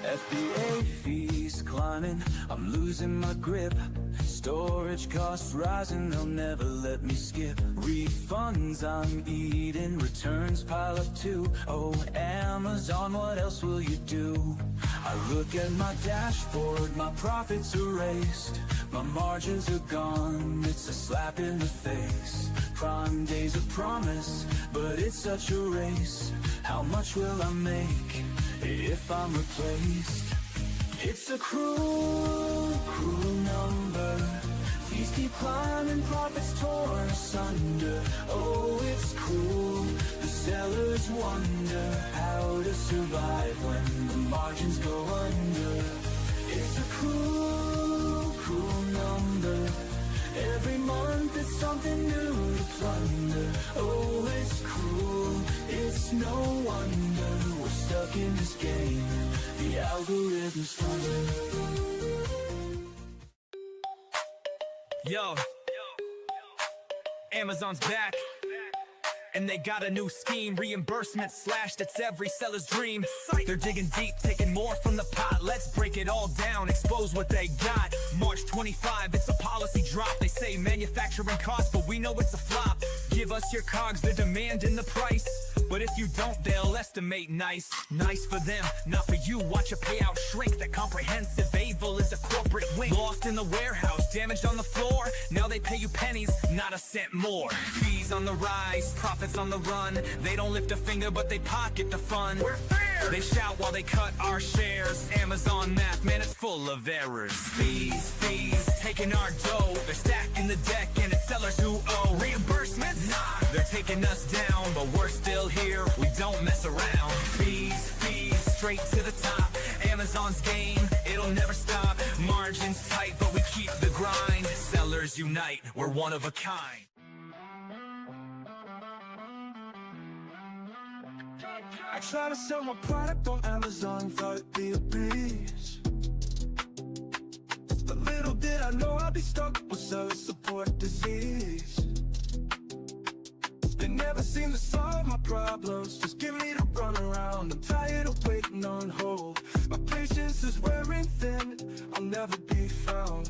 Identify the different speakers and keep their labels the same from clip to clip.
Speaker 1: FBA fees climbing, I'm losing my grip. Storage costs rising, they'll never let me skip. Refunds I'm eating, returns pile up too. Oh, Amazon, what else will you do? I look at my dashboard, my profits erased. My margins are gone, it's a slap in the face. Prime Day's a promise, but it's such a race. How much will I make if I'm replaced? It's a cruel, cruel number. Fees keep climbing, profits torn asunder. Oh, it's cruel, the sellers wonder how to survive when the margins go under. It's a cruel, cruel number. Every month it's something new to plunder. Oh, it's cruel, it's no wonder we're stuck in this game. The algorithm's funny.
Speaker 2: Yo, Amazon's back, and they got a new scheme. Reimbursement slashed, it's every seller's dream. They're digging deep, taking more from the pot. Let's break it all down, expose what they got. March 25, it's a policy drop. They say manufacturing costs, but we know it's a flop. Give us your cogs, they're demanding the price. But if you don't, they'll estimate nice. Nice for them, not for you. Watch a payout shrink. That comprehensive evil is a corporate wing. Lost in the warehouse, damaged on the floor. Now they pay you pennies, not a cent more. Fees on the rise, profits on the run. They don't lift a finger, but they pocket the fun. We're fair! They shout while they cut our shares. Amazon math, man, it's full of errors. Fees, taking our dough. They're stacking the deck, and it's sellers who owe. Reimbursements? Nah, they're taking us down, but we're still here, we don't mess around. Fees, straight to the top. Amazon's game, it'll never stop. Margins tight, but we keep the grind. Sellers unite, we're one of a kind.
Speaker 1: I try to sell my product on Amazon, thought it'd be a breeze. But little did I know I'd be stuck with service support disease. They never seem to solve my problems, just give me the run around. I'm tired of waiting on hold. My patience is wearing thin, I'll never be found.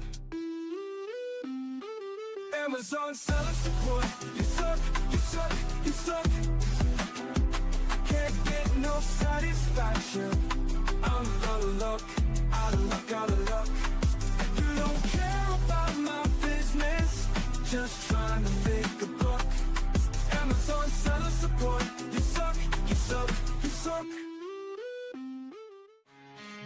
Speaker 1: Amazon seller support, you suck, you suck, you suck. Can't get no satisfaction. I'm out of luck, out of luck, out of luck. You don't care about my business, just trying to make a buck. Amazon seller support, you suck, you suck, you suck.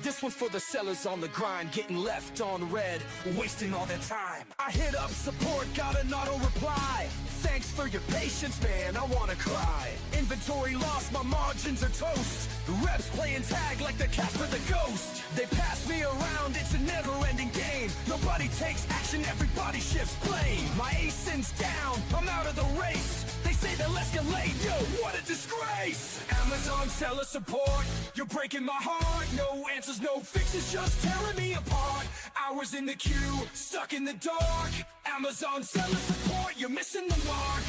Speaker 2: This one's for the sellers on the grind, getting left on red, wasting all their time. I hit up support, got an auto reply. Thanks for your patience, man, I wanna cry. Inventory lost, my margins are toast. The reps playing tag like the Casper the Ghost. They pass me around, it's a never-ending game. Nobody takes action, everybody shifts blame. My ASIN's down, I'm out of the race. They say they'll escalate, yo, what a disgrace. Amazon seller support, you're breaking my heart. No answers, no fixes, just tearing me apart. Hours in the queue, stuck in the dark. Amazon seller support, you're missing the mark.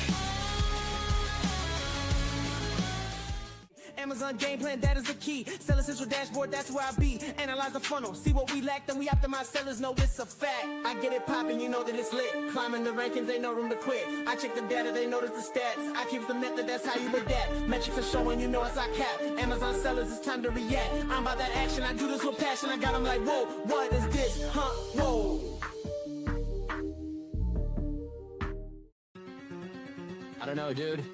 Speaker 3: Amazon game plan, that is the key. Seller central dashboard, that's where I be. Analyze the funnel, see what we lack, then we optimize. Sellers know it's a fact. I get it poppin', you know that it's lit. Climbing the rankings, ain't no room to quit. I check the data, they notice the stats. I keep the method, that's how you adapt. Metrics are showing, you know it's our cap. Amazon sellers, it's time to react. I'm about that action, I do this with passion. I got them like, whoa, what is this? Huh, whoa.
Speaker 4: I don't know, dude.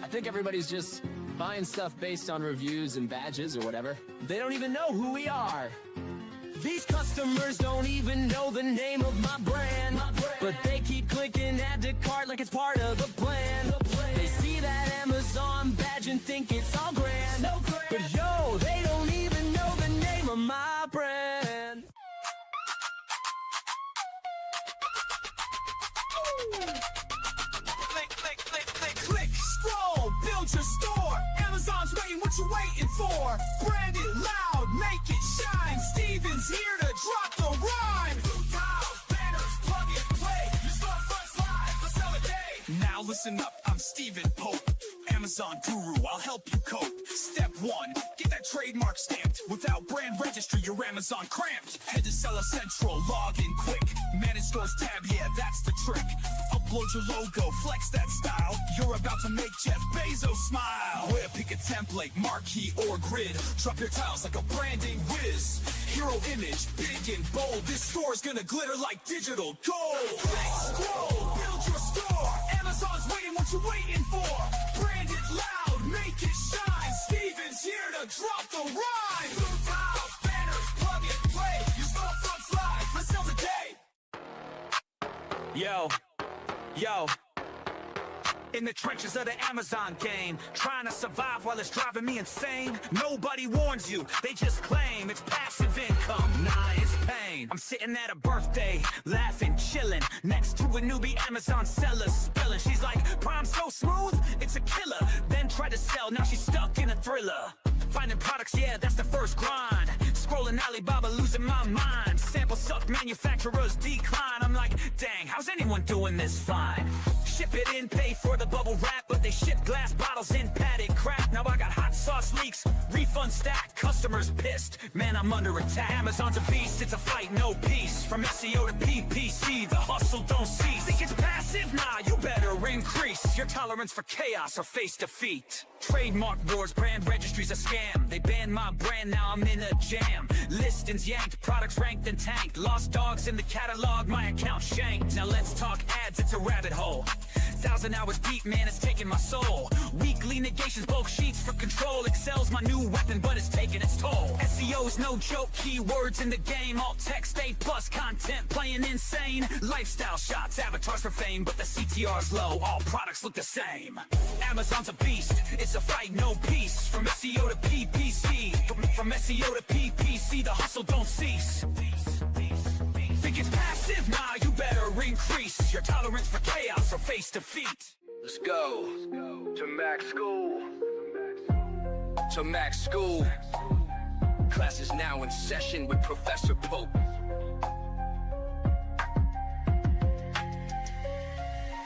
Speaker 4: I think everybody's just buying stuff based on reviews and badges or whatever. They don't even know who we are. These customers don't even know the name of my brand. But they keep clicking add to cart like it's part of the plan. They see that Amazon badge and think it's all grand. But yo, they don't even know the name of my brand.
Speaker 2: Click, scroll, build your store. Amazon's waiting, what you waiting for? Brand it loud, make it shine. Steven's here to drop the rhyme. Blue tiles, banners, plug and play. You start first live, let's sell a day. Now listen up, I'm Steven Pope. Amazon guru, I'll help you cope. Step 1, get that trademark stamped. Without brand registration registry, your Amazon cramped. Head to Seller Central, log in quick. Manage stores tab, yeah, that's the trick. Upload your logo, flex that style. You're about to make Jeff Bezos smile. Where pick a template, marquee or grid. Drop your tiles like a branding whiz. Hero image, big and bold. This store's gonna glitter like digital gold. Scroll, build your store. Amazon's waiting, what you waiting for? Brand it loud, make it shine. Steven's here to drop the rhyme. Blue tiles, banners, plug and play. Your storefront's live, let's sell today. Yo. In the trenches of the Amazon game, trying to survive while it's driving me insane. Nobody warns you, they just claim it's passive income. Nah, it's pain. I'm sitting at a birthday, laughing, chilling, next to a newbie Amazon seller spilling. She's like, Prime so smooth, it's a killer. Then tried to sell, now she's stuck in a thriller. Finding products, yeah, that's the first grind. Scrolling Alibaba, losing my mind. Sample suck, manufacturers decline. I'm like, dang, how's anyone doing this fine? Ship it in, pay for the bubble wrap, but they ship glass bottles in padded crap. Now I got hot sauce leaks, refund stacked, customers pissed. Man, I'm under attack. Amazon's a beast, it's a fight, no peace. From SEO to PPC, the hustle don't cease. Think it's passive? Nah, you better increase your tolerance for chaos or face defeat. Trademark wars, brand registries a scam. They banned my brand, now I'm in a jam. Listings yanked, products ranked and tanked. Lost dogs in the catalog, my account shanked. Now let's talk ads, it's a rabbit hole. 1,000 hours deep, man, it's taking my soul. Weekly negations, bulk sheets for control. Excel's my new weapon, but it's taking its toll. SEO's no joke, keywords in the game. All text, A+ content, playing insane. Lifestyle shots, avatars for fame, but the CTR's low, all products look the same. Amazon's a beast, it's a fight, no peace. From SEO to PPC, from SEO to PPC, the hustle don't cease. Think it's passive? Nah, you better increase your tolerance for chaos or face defeat.
Speaker 5: Let's go to Mac School. To Mac School. Class is now in session with Professor Pope.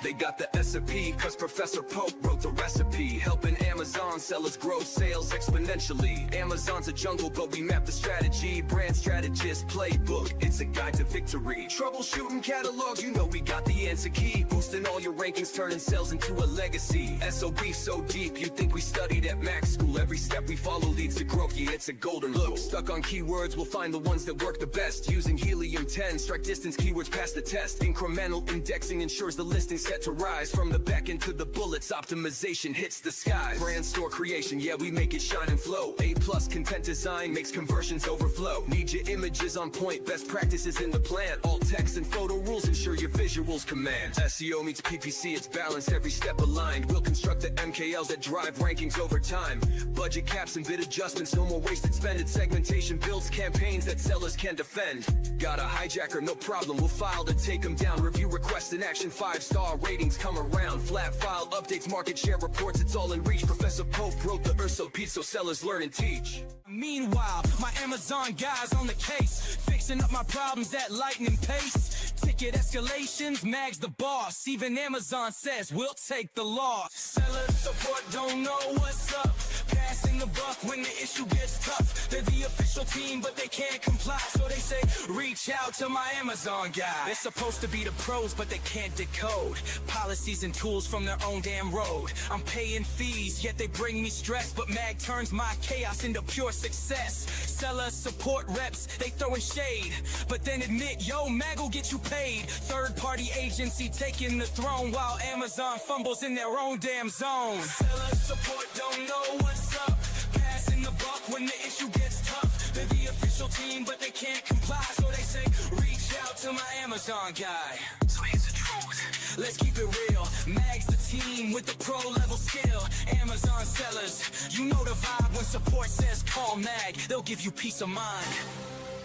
Speaker 1: They got the SOP, cause Professor Pope wrote the recipe. Helping Amazon sellers grow sales exponentially. Amazon's a jungle, but we map the strategy. Brand strategist playbook, it's a guide to victory. Troubleshooting catalogs, you know we got the answer key. Boosting all your rankings, turning sales into a legacy. SOB so deep, you think we studied at Mac School. Every step we follow leads to growth, yeah, it's a golden rule. Stuck on keywords, we'll find the ones that work the best. Using Helium-10, strike distance keywords pass the test. Incremental indexing ensures the listing set to rise. From the back end to the bullets, optimization hits the skies. Brand store creation, yeah, we make it shine and flow. A+ content design makes conversions overflow. Need your images on point, best practices in the plan. All text and photo rules ensure your visuals command. SEO meets PPC, it's balanced, every step aligned. We'll construct the MKLs that drive rankings over time. Budget caps and bid adjustments, no more wasted spending. Segmentation builds campaigns that sellers can defend. Got a hijacker, no problem, we'll file to take them down. Review requests in action, 5-star ratings come around. Flat file updates, market share reports, it's all in reach. Professor Pope wrote the SOP so sellers learn and teach.
Speaker 2: Meanwhile, my Amazon guys on the case, fixing up my problems at lightning pace. Ticket escalations, Mag's the boss. Even Amazon says we'll take the loss. Seller support don't know what's up. Passing the buck when the issue gets tough. They're the official team, but they can't comply. So they say, reach out to my Amazon guy. They're supposed to be the pros, but they can't decode policies and tools from their own damn road. I'm paying fees, yet they bring me stress. But Mag turns my chaos into pure success. Seller support reps, they throwing shade, but then admit, yo, Mag will get you paid. Third-party agency taking the throne while Amazon fumbles in their own damn zone. Seller support don't know what's up. Passing the buck when the issue gets tough. They're the official team, but they can't comply. So they say, reach out to my Amazon guy. So here's the truth, let's keep it real. Mag's the team with the pro-level skill. Amazon sellers, you know the vibe when support says call Mag. They'll give you peace of mind.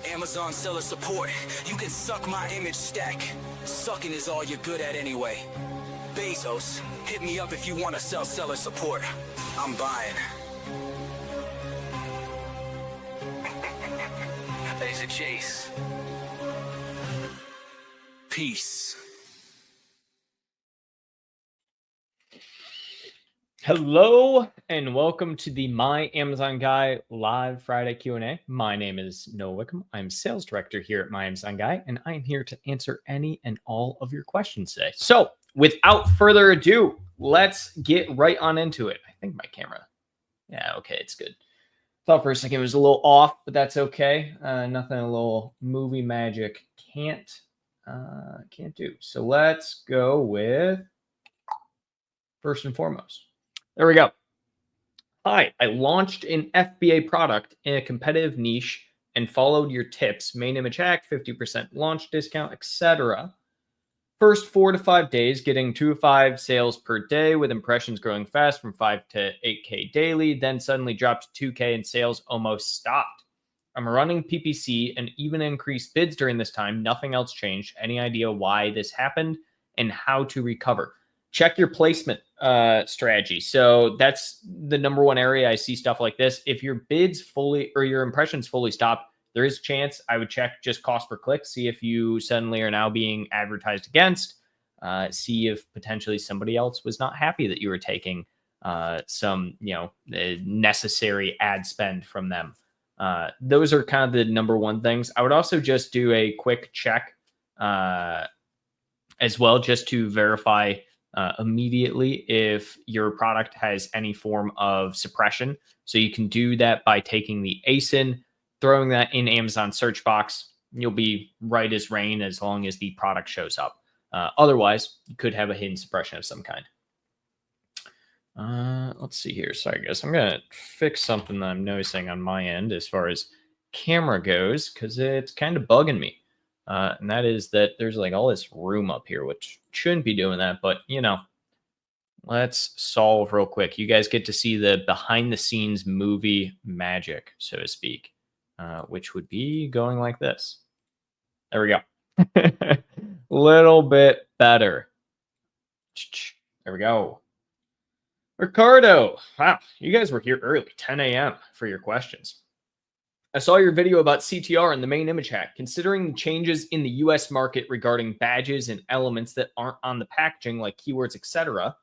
Speaker 2: Amazon seller support, you can suck my image stack. Sucking is all you're good at anyway. Bezos, hit me up if you want to sell seller support. I'm buying. There's a chase. Peace.
Speaker 6: Hello and welcome to the My Amazon Guy live Friday Q&A. My name is Noah Wickham. I'm sales director here at My Amazon Guy, and I'm here to answer any and all of your questions today. So without further ado, let's get right on into it. I think my camera, yeah, okay, it's good. Thought for a second it was a little off, but that's okay. Nothing a little movie magic can't do. So let's go with first and foremost. There we go. Hi, I launched an FBA product in a competitive niche and followed your tips. Main image hack, 50% launch discount, etc. First 4 to 5 days, getting 2 to 5 sales per day with impressions growing fast from 5 to 8K daily, then suddenly dropped to 2K and sales almost stopped. I'm running PPC and even increased bids during this time. Nothing else changed. Any idea why this happened and how to recover? Check your placement strategy. So that's the number one area I see stuff like this. If your bids fully or your impressions fully stop, there is a chance I would check just cost per click, see if you suddenly are now being advertised against, see if potentially somebody else was not happy that you were taking some, necessary ad spend from them. Those are kind of the number one things. I would also just do a quick check as well, just to verify immediately if your product has any form of suppression. So you can do that by taking the ASIN, throwing that in Amazon search box. You'll be right as rain as long as the product shows up. Otherwise, you could have a hidden suppression of some kind. Let's see here. Sorry, guys. I'm going to fix something that I'm noticing on my end as far as camera goes, because it's kind of bugging me. And that is that there's like all this room up here, which shouldn't be doing that. But, let's solve real quick. You guys get to see the behind the scenes movie magic, so to speak, which would be going like this. There we go. Little bit better. There we go. Ricardo, wow, you guys were here early, 10 a.m. for your questions. I saw your video about CTR and the main image hack. Considering the changes in the US market regarding badges and elements that aren't on the packaging, like keywords, etc.,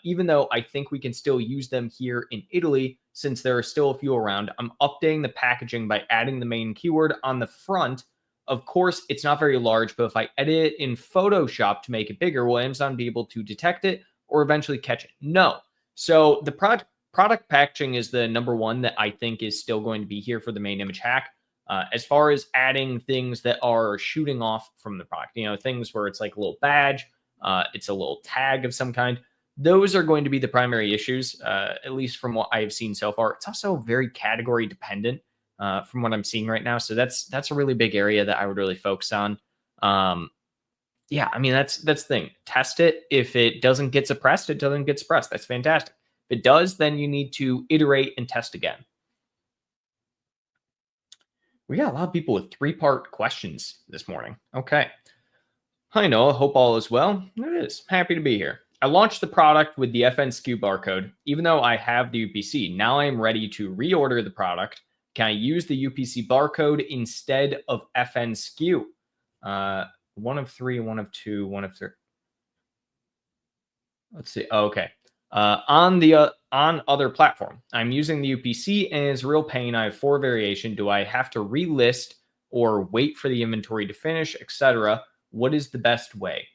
Speaker 6: even though I think we can still use them here in Italy, since there are still a few around, I'm updating the packaging by adding the main keyword on the front. Of course, it's not very large, but if I edit it in Photoshop to make it bigger, will Amazon be able to detect it or eventually catch it? No. So the product packaging is the number one that I think is still going to be here for the main image hack. As far as adding things that are shooting off from the product, things where it's like a little badge, it's a little tag of some kind. Those are going to be the primary issues, at least from what I have seen so far. It's also very category dependent from what I'm seeing right now. So that's a really big area that I would really focus on. Yeah, I mean, that's the thing. Test it. If it doesn't get suppressed, it doesn't get suppressed. That's fantastic. If it does, then you need to iterate and test again. We got a lot of people with 3-part questions this morning. Okay. Hi, Noah. Hope all is well. It is. Happy to be here. I launched the product with the FNSKU barcode, even though I have the UPC. Now I am ready to reorder the product. Can I use the UPC barcode instead of FNSKU? 1 of 3, 1 of 2, 1 of 3. Let's see. Oh, okay. On other platform, I'm using the UPC and it's a real pain. I have 4 variation. Do I have to relist or wait for the inventory to finish, etc.? What is the best way?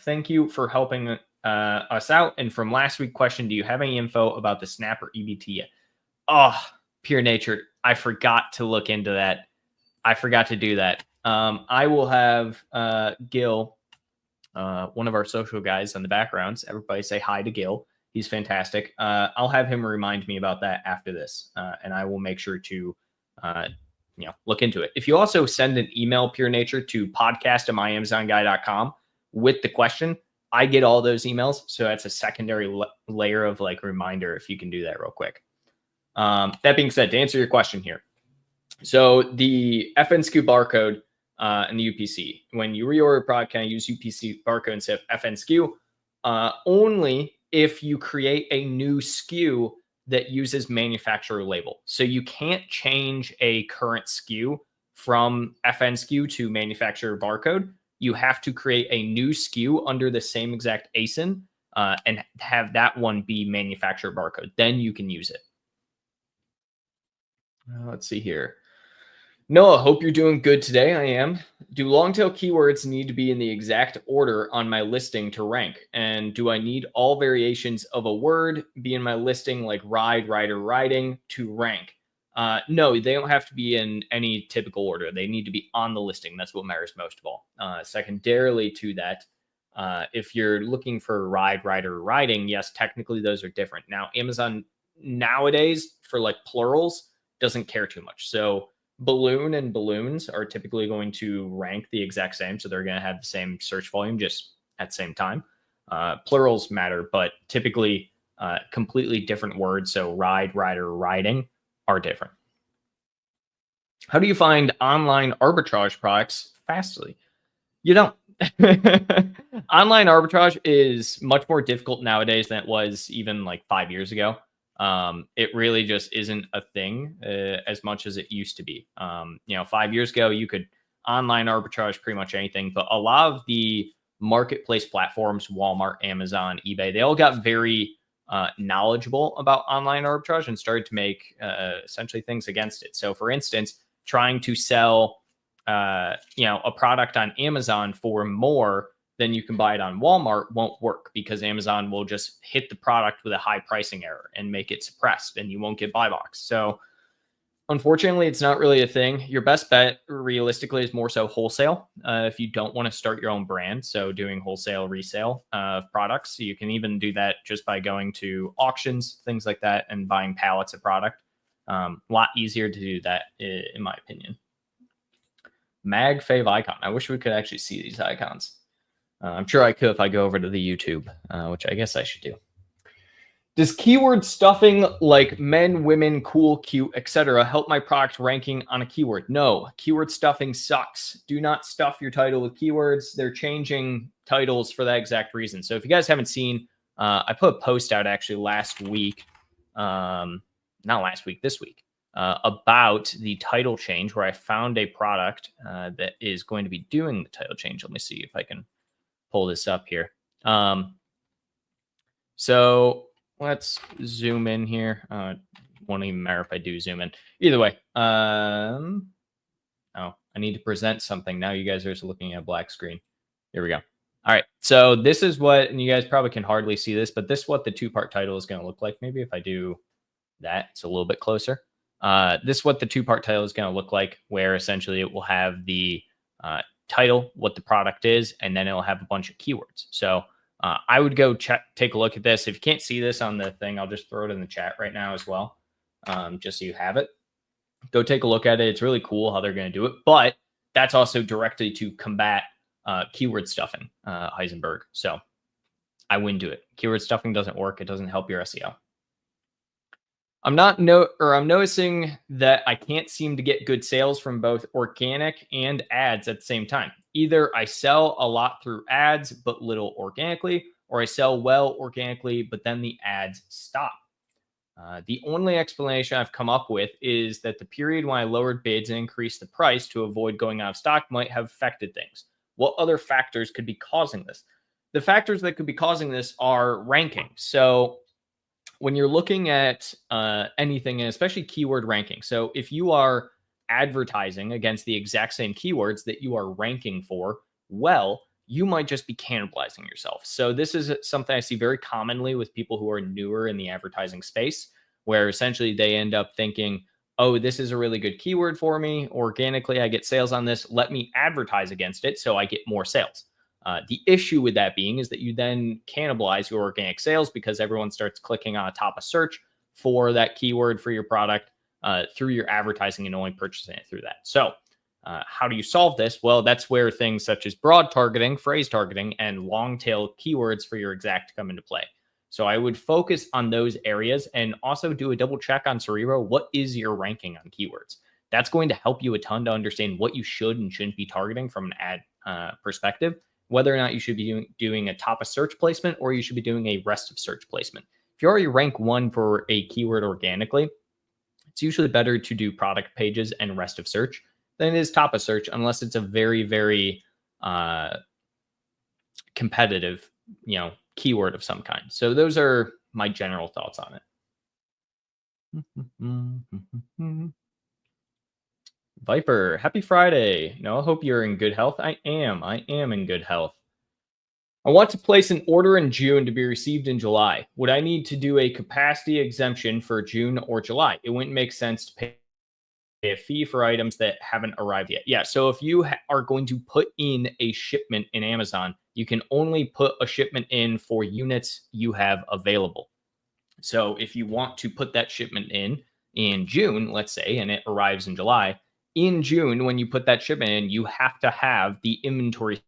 Speaker 6: Thank you for helping us out. And from last week's question, do you have any info about the Snap or EBT yet? Oh, pure nature. I forgot to look into that. I forgot to do that. I will have Gil, one of our social guys in the backgrounds. Everybody say hi to Gil. He's fantastic. I'll have him remind me about that after this, and I will make sure to look into it. If you also send an email, pure nature, to podcast@myamazonguy.com with the question, I get all those emails. So that's a secondary layer of like reminder if you can do that real quick. That being said, to answer your question here. So the FNSKU barcode and the UPC, when you reorder a product, can I use UPC barcode instead of FNSKU? Only if you create a new SKU that uses manufacturer label. So you can't change a current SKU from FNSKU to manufacturer barcode. You have to create a new SKU under the same exact ASIN and have that one be manufacturer barcode. Then you can use it. Let's see here. Noah, hope you're doing good today. I am. Do long tail keywords need to be in the exact order on my listing to rank? And do I need all variations of a word be in my listing, like ride, rider, riding, to rank? No, they don't have to be in any typical order. They need to be on the listing. That's what matters most of all. Secondarily to that, if you're looking for ride, rider, riding, yes, technically those are different. Now, Amazon nowadays for like plurals doesn't care too much. So balloon and balloons are typically going to rank the exact same. So they're going to have the same search volume just at the same time. Plurals matter, but typically completely different words. So ride, rider, riding are different. How do you find online arbitrage products fastly? You don't. Online arbitrage is much more difficult nowadays than it was even like 5 years ago. It really just isn't a thing as much as it used to be. 5 years ago, you could online arbitrage pretty much anything, but a lot of the marketplace platforms, Walmart, Amazon, eBay, they all got very knowledgeable about online arbitrage and started to make essentially things against it. So for instance, trying to sell a product on Amazon for more than you can buy it on Walmart won't work, because Amazon will just hit the product with a high pricing error and make it suppressed, and you won't get buy box. So unfortunately, it's not really a thing. Your best bet realistically is more so wholesale. If you don't want to start your own brand, so doing wholesale resale of products, you can even do that just by going to auctions, things like that, and buying pallets of product. A lot easier to do that, in my opinion. Mag fave icon. I wish we could actually see these icons. I'm sure I could if I go over to the YouTube, which I guess I should do. Does keyword stuffing like men, women, cool, cute, etc. help my product ranking on a keyword? No, keyword stuffing sucks. Do not stuff your title with keywords. They're changing titles for that exact reason. So if you guys haven't seen, I put a post out actually last week, not last week, this week, about the title change, where I found a product that is going to be doing the title change. Let me see if I can pull this up here. So let's zoom in here. Won't even matter if I do zoom in. Either way. Oh, I need to present something. Now you guys are just looking at a black screen. Here we go. All right. So this is what, and you guys probably can hardly see this, but this is what the two-part title is going to look like. Maybe if I do that, it's a little bit closer. This is what the two-part title is going to look like, where essentially it will have the title, what the product is, and then it'll have a bunch of keywords. So I would go take a look at this. If you can't see this on the thing, I'll just throw it in the chat right now as well, just so you have it. Go take a look at it. It's really cool how they're going to do it, but that's also directly to combat keyword stuffing, Heisenberg. So I wouldn't do it. Keyword stuffing doesn't work. It doesn't help your SEO. I'm noticing that I can't seem to get good sales from both organic and ads at the same time. Either I sell a lot through ads, but little organically, or I sell well organically, but then the ads stop. The only explanation I've come up with is that the period when I lowered bids and increased the price to avoid going out of stock might have affected things. What other factors could be causing this? The factors that could be causing this are ranking. So when you're looking at anything, and especially keyword ranking, so if you are advertising against the exact same keywords that you are ranking for, well, you might just be cannibalizing yourself. So this is something I see very commonly with people who are newer in the advertising space, where essentially they end up thinking, oh, this is a really good keyword for me. Organically, I get sales on this. Let me advertise against it so I get more sales. The issue with that being is that you then cannibalize your organic sales, because everyone starts clicking on a top of search for that keyword for your product through your advertising and only purchasing it through that. So how do you solve this? Well, that's where things such as broad targeting, phrase targeting, and long tail keywords for your exact come into play. So I would focus on those areas and also do a double check on Cerebro. What is your ranking on keywords? That's going to help you a ton to understand what you should and shouldn't be targeting from an ad perspective, whether or not you should be doing a top of search placement or you should be doing a rest of search placement. If you already rank one for a keyword organically, it's usually better to do product pages and rest of search than it is top of search, unless it's a very, very competitive, keyword of some kind. So those are my general thoughts on it. Viper, happy Friday. I hope you're in good health. I am in good health. I want to place an order in June to be received in July. Would I need to do a capacity exemption for June or July? It wouldn't make sense to pay a fee for items that haven't arrived yet. Yeah, so if you are going to put in a shipment in Amazon, you can only put a shipment in for units you have available. So if you want to put that shipment in June, let's say, and it arrives in July, in June, when you put that shipment in, you have to have the inventory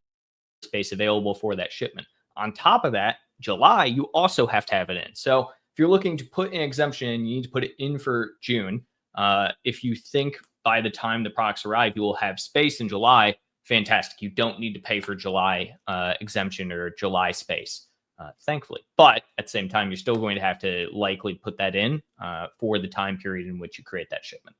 Speaker 6: space available for that shipment. On top of that, July, you also have to have it in. So if you're looking to put an exemption, you need to put it in for June. If you think by the time the products arrive, you will have space in July, fantastic. You don't need to pay for July exemption or July space, thankfully. But at the same time, you're still going to have to likely put that in for the time period in which you create that shipment.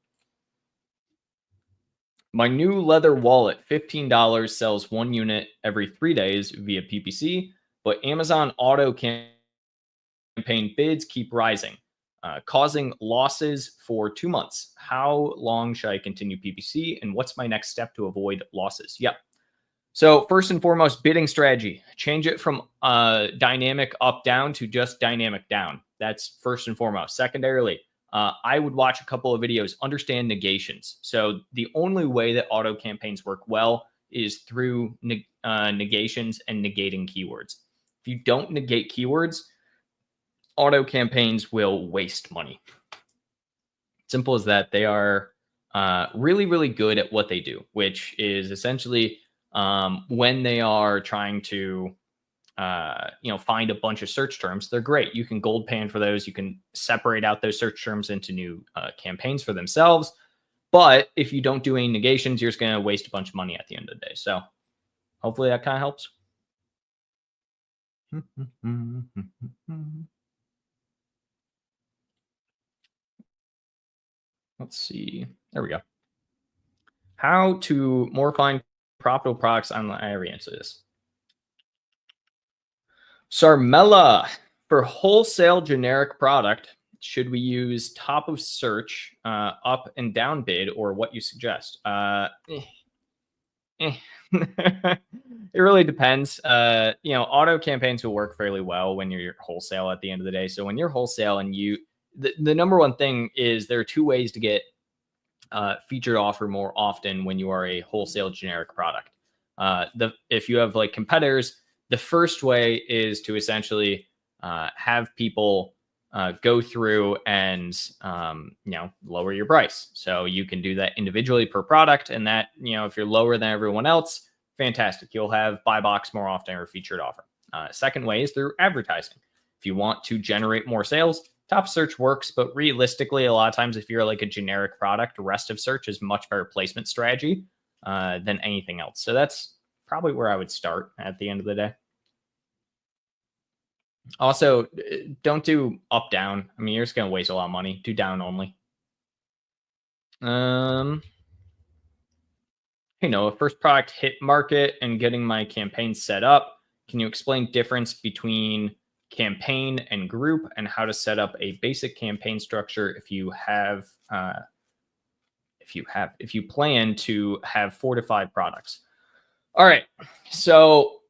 Speaker 6: My new leather wallet, $15, sells 1 unit every 3 days via PPC, but Amazon auto campaign bids keep rising, causing losses for 2 months. How long should I continue PPC, and what's my next step to avoid losses? Yep. So first and foremost, bidding strategy. Change it from dynamic up down to just dynamic down. That's first and foremost. Secondarily, I would watch a couple of videos, understand negations. So the only way that auto campaigns work well is through negations and negating keywords. If you don't negate keywords, auto campaigns will waste money. Simple as that. They are really, really good at what they do, which is essentially when they are trying to find a bunch of search terms, they're great. You can gold pan for those. You can separate out those search terms into new campaigns for themselves. But if you don't do any negations, you're just going to waste a bunch of money at the end of the day. So hopefully that kind of helps. Let's see. There we go. How to more find profitable products online. I already answered this. Sarmella, for wholesale generic product, should we use top of search, up and down bid, or what you suggest? It really depends. Auto campaigns will work fairly well when you're wholesale at the end of the day. So when you're wholesale and the number one thing is there are 2 ways to get featured offer more often when you are a wholesale generic product. If you have like competitors, the first way is to essentially have people go through and lower your price. So you can do that individually per product, and that if you're lower than everyone else, fantastic. You'll have buy box more often or featured offer. Second way is through advertising. If you want to generate more sales, top search works, but realistically, a lot of times if you're like a generic product, rest of search is much better placement strategy than anything else. So that's probably where I would start at the end of the day. Also, don't do up down. I mean, you're just going to waste a lot of money. Do down only. A first product hit market and getting my campaign set up. Can you explain difference between campaign and group and how to set up a basic campaign structure if you plan to have 4 to 5 products? All right. So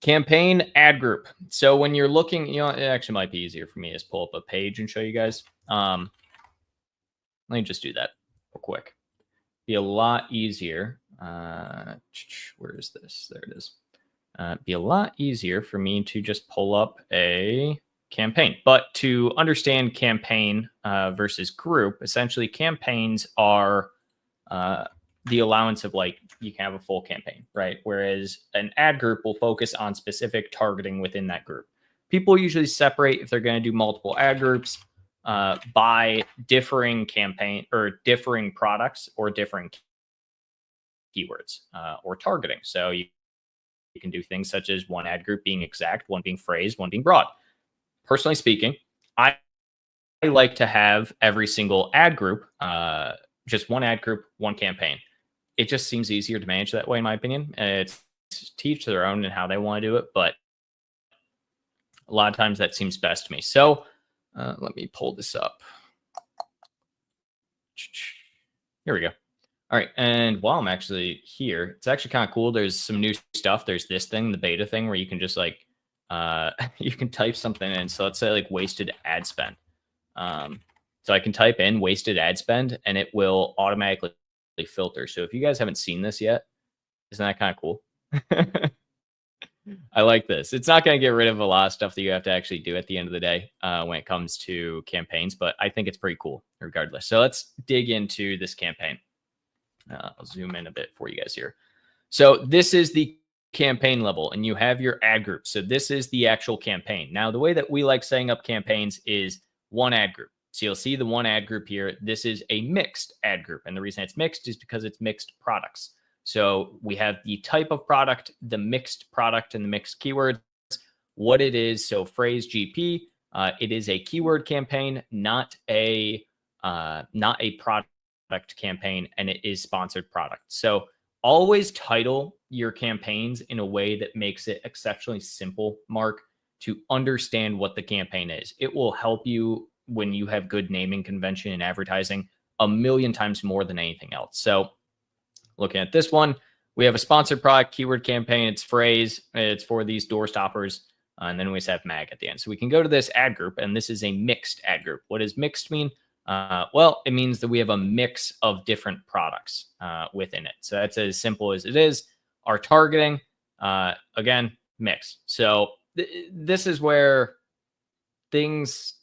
Speaker 6: campaign, ad group. So when you're looking, it actually might be easier for me to just pull up a page and show you guys. Let me just do that real quick. Be a lot easier. Where is this? There it is. Be a lot easier for me to just pull up a campaign. But to understand campaign versus group, essentially campaigns are the allowance of you can have a full campaign, right? Whereas an ad group will focus on specific targeting within that group. People usually separate if they're going to do multiple ad groups by differing campaign or differing products or differing keywords or targeting. So you can do things such as one ad group being exact, one being phrased, one being broad. Personally speaking, I like to have every single ad group, just one ad group, one campaign. It just seems easier to manage that way, in my opinion. It's to each their own and how they want to do it. But A lot of times that seems best to me. So let me pull this up. Here we go. All right. And while I'm actually here, it's actually kind of cool. There's some new stuff. There's this thing, the beta thing, where you can just like, you can type something in. So let's say like wasted ad spend. So I can type in wasted ad spend and it will automatically filter. So if you guys haven't seen this yet, isn't that kind of cool? I like this. It's not going to get rid of a lot of stuff that you have to actually do at the end of the day when it comes to campaigns, but I think it's pretty cool regardless. So let's dig into this campaign. I'll zoom in a bit for you guys here. So this is the campaign level and you have your ad group. So this is the actual campaign. Now, the way that we like setting up campaigns is one ad group. So you'll see the one ad group here. This is a mixed ad group. And the reason it's mixed is because it's mixed products. So we have the type of product, the mixed product, and the mixed keywords, what it is. So phrase GP, it is a keyword campaign, not a product campaign, and it is sponsored product. So always title your campaigns in a way that makes it exceptionally simple, Mark, to understand what the campaign is. It will help you when you have good naming convention in advertising a million times more than anything else. So looking at this one, we have a sponsored product keyword campaign. It's phrase. It's for these door stoppers. And then we just have mag at the end. So we can go to this ad group, and this is a mixed ad group. What does mixed mean? Well, it means that we have a mix of different products within it. So that's as simple as it is. Our targeting, again, mix. So this is where things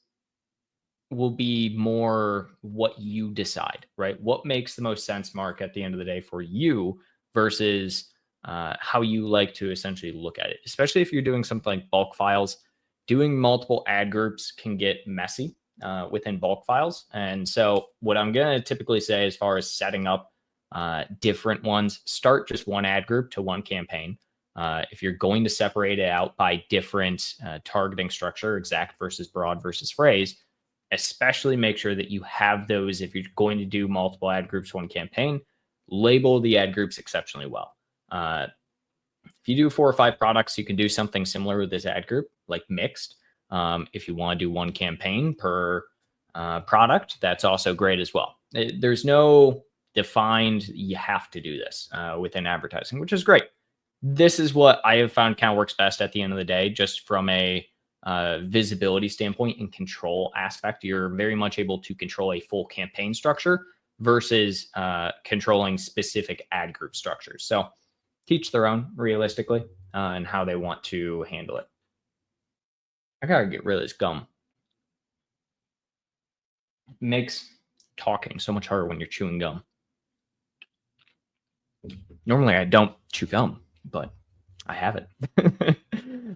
Speaker 6: will be more what you decide, right? What makes the most sense, Mark, at the end of the day for you versus how you like to essentially look at it, especially if you're doing something like bulk files. Doing multiple ad groups can get messy within bulk files. And so what I'm going to typically say as far as setting up different ones, start just one ad group to one campaign. If you're going to separate it out by different targeting structure, exact versus broad versus phrase, especially make sure that you have those. If you're going to do multiple ad groups, one campaign, label the ad groups exceptionally well. If you do 4 or 5 products, you can do something similar with this ad group, like mixed. If you want to do one campaign per product, that's also great as well. There's no defined, you have to do this within advertising, which is great. This is what I have found kind of works best at the end of the day, just from a visibility standpoint and control aspect. You're very much able to control a full campaign structure versus controlling specific ad group structures. So teach their own realistically and how they want to handle it. I gotta get rid of this gum. It makes talking so much harder when you're chewing gum. Normally I don't chew gum, but I have it.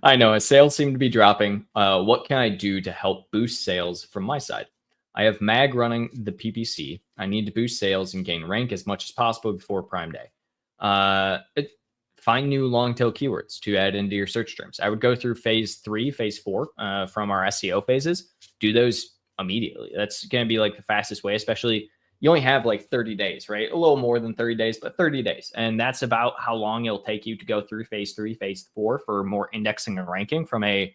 Speaker 6: I know, as sales seem to be dropping, what can I do to help boost sales from my side? I have mag running the PPC. I need to boost sales and gain rank as much as possible before Prime Day. Find new long tail keywords to add into your search terms. I would go through phase 3, phase 4 from our SEO phases. Do those immediately. That's going to be like the fastest way, especially you only have like 30 days, right? A little more than 30 days, but 30 days. And that's about how long it'll take you to go through phase 3, phase 4 for more indexing and ranking from a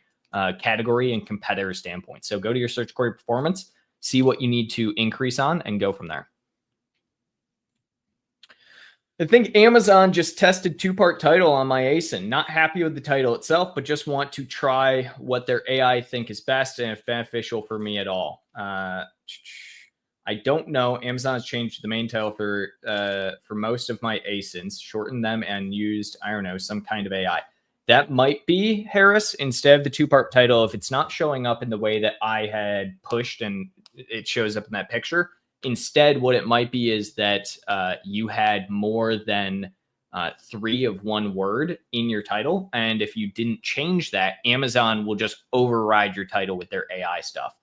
Speaker 6: category and competitor standpoint. So go to your search query performance, see what you need to increase on, and go from there. I think Amazon just tested 2-part title on my ASIN. Not happy with the title itself, but just want to try what their AI think is best and if beneficial for me at all. I don't know. Amazon has changed the main title for most of my ASINs, shortened them and used, I don't know, some kind of AI. That might be, Harris, instead of the 2-part title, if it's not showing up in the way that I had pushed and it shows up in that picture. Instead, what it might be is that you had more than 3 of one word in your title. And if you didn't change that, Amazon will just override your title with their AI stuff.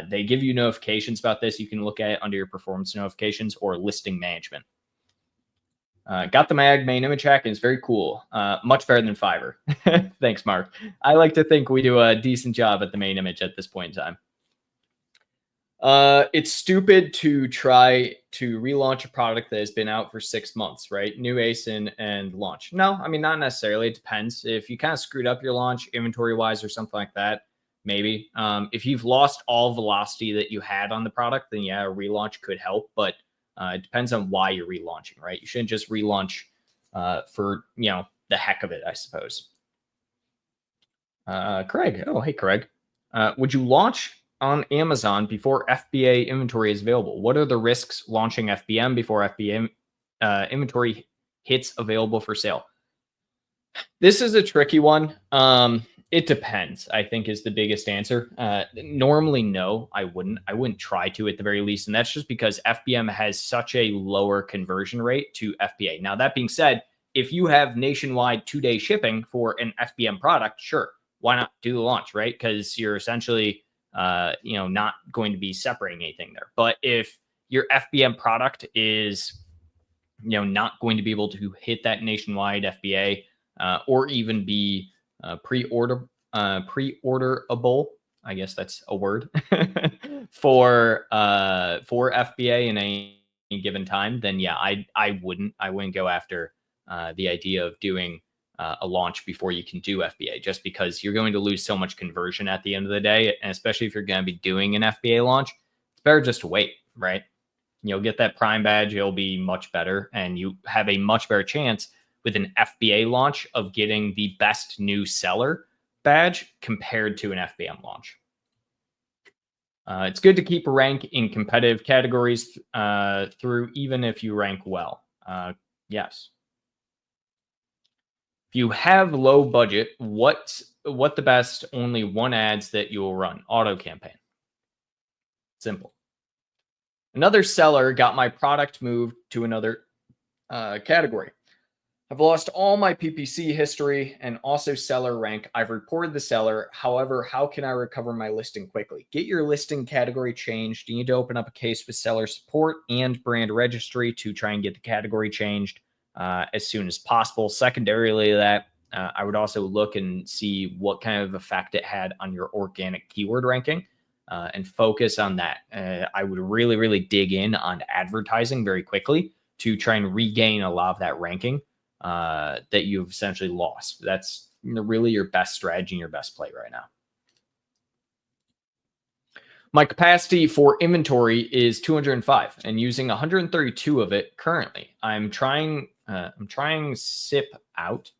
Speaker 6: They give you notifications about this. You can look at it under your performance notifications or listing management. Got the mag main image hack, and it's very cool. Much better than Fiverr. Thanks, Mark. I like to think we do a decent job at the main image at this point in time. It's stupid to try to relaunch a product that has been out for 6 months, right? New ASIN and launch. No, I mean, not necessarily. It depends. If you kind of screwed up your launch inventory wise or something like that, maybe. If you've lost all velocity that you had on the product, then yeah, a relaunch could help. But it depends on why you're relaunching, right? You shouldn't just relaunch for, the heck of it, I suppose. Craig. Oh, hey, Craig. Would you launch on Amazon before FBA inventory is available? What are the risks launching FBM before FBA inventory hits available for sale? This is a tricky one. It depends, I think, is the biggest answer. Normally, no, I wouldn't. I wouldn't try to at the very least. And that's just because FBM has such a lower conversion rate to FBA. Now, that being said, if you have nationwide 2-day shipping for an FBM product, sure, why not do the launch, right? Because you're essentially not going to be separating anything there. But if your FBM product is, not going to be able to hit that nationwide FBA or even be pre-orderable, I guess that's a word, for FBA in any given time, then yeah, I wouldn't go after the idea of doing a launch before you can do FBA, just because you're going to lose so much conversion at the end of the day. And especially if you're going to be doing an FBA launch, it's better just to wait, right? You'll get that Prime badge. It'll be much better. And you have a much better chance with an FBA launch of getting the best new seller badge compared to an FBM launch. It's good to keep a rank in competitive categories through, even if you rank well. Yes. If you have low budget, what the best only one ads that you will run? Auto campaign. Simple. Another seller got my product moved to another category. I've lost all my PPC history and also seller rank. I've reported the seller. However, how can I recover my listing quickly? Get your listing category changed. You need to open up a case with seller support and brand registry to try and get the category changed as soon as possible. Secondarily to that, I would also look and see what kind of effect it had on your organic keyword ranking and focus on that. I would really, really dig in on advertising very quickly to try and regain a lot of that ranking that you've essentially lost. That's really your best strategy and your best play right now. My capacity for inventory is 205 and using 132 of it currently. I'm trying ship out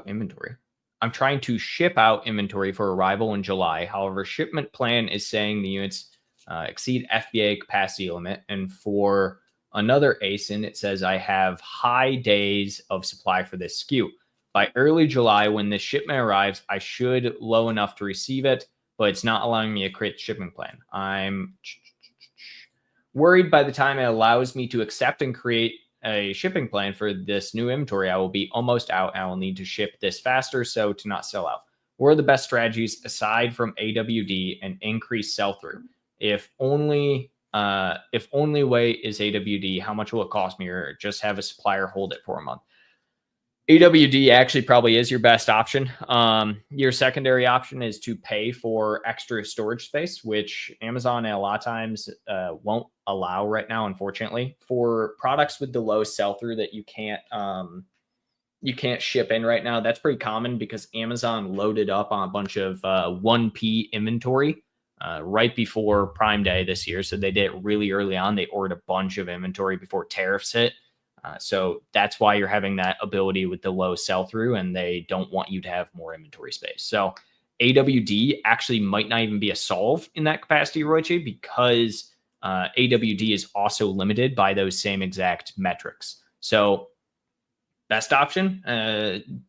Speaker 6: inventory. I'm trying to ship out inventory for arrival in July. However, shipment plan is saying the units exceed FBA capacity limit. And for another ASIN, it says I have high days of supply for this SKU. By early July, when this shipment arrives, I should low enough to receive it, but it's not allowing me to create the shipping plan. I'm worried by the time it allows me to accept and create a shipping plan for this new inventory, I will be almost out and I will need to ship this faster so to not sell out. What are the best strategies aside from AWD and increased sell-through? If only way is AWD, how much will it cost me, or just have a supplier hold it for a month? AWD actually probably is your best option. Your secondary option is to pay for extra storage space, which Amazon a lot of times won't allow right now, unfortunately. For products with the low sell-through that you can't ship in right now, that's pretty common because Amazon loaded up on a bunch of 1P inventory right before Prime Day this year. So they did it really early on. They ordered a bunch of inventory before tariffs hit. So that's why you're having that ability with the low sell-through, and they don't want you to have more inventory space. So AWD actually might not even be a solve in that capacity, Roichi, because AWD is also limited by those same exact metrics. So best option,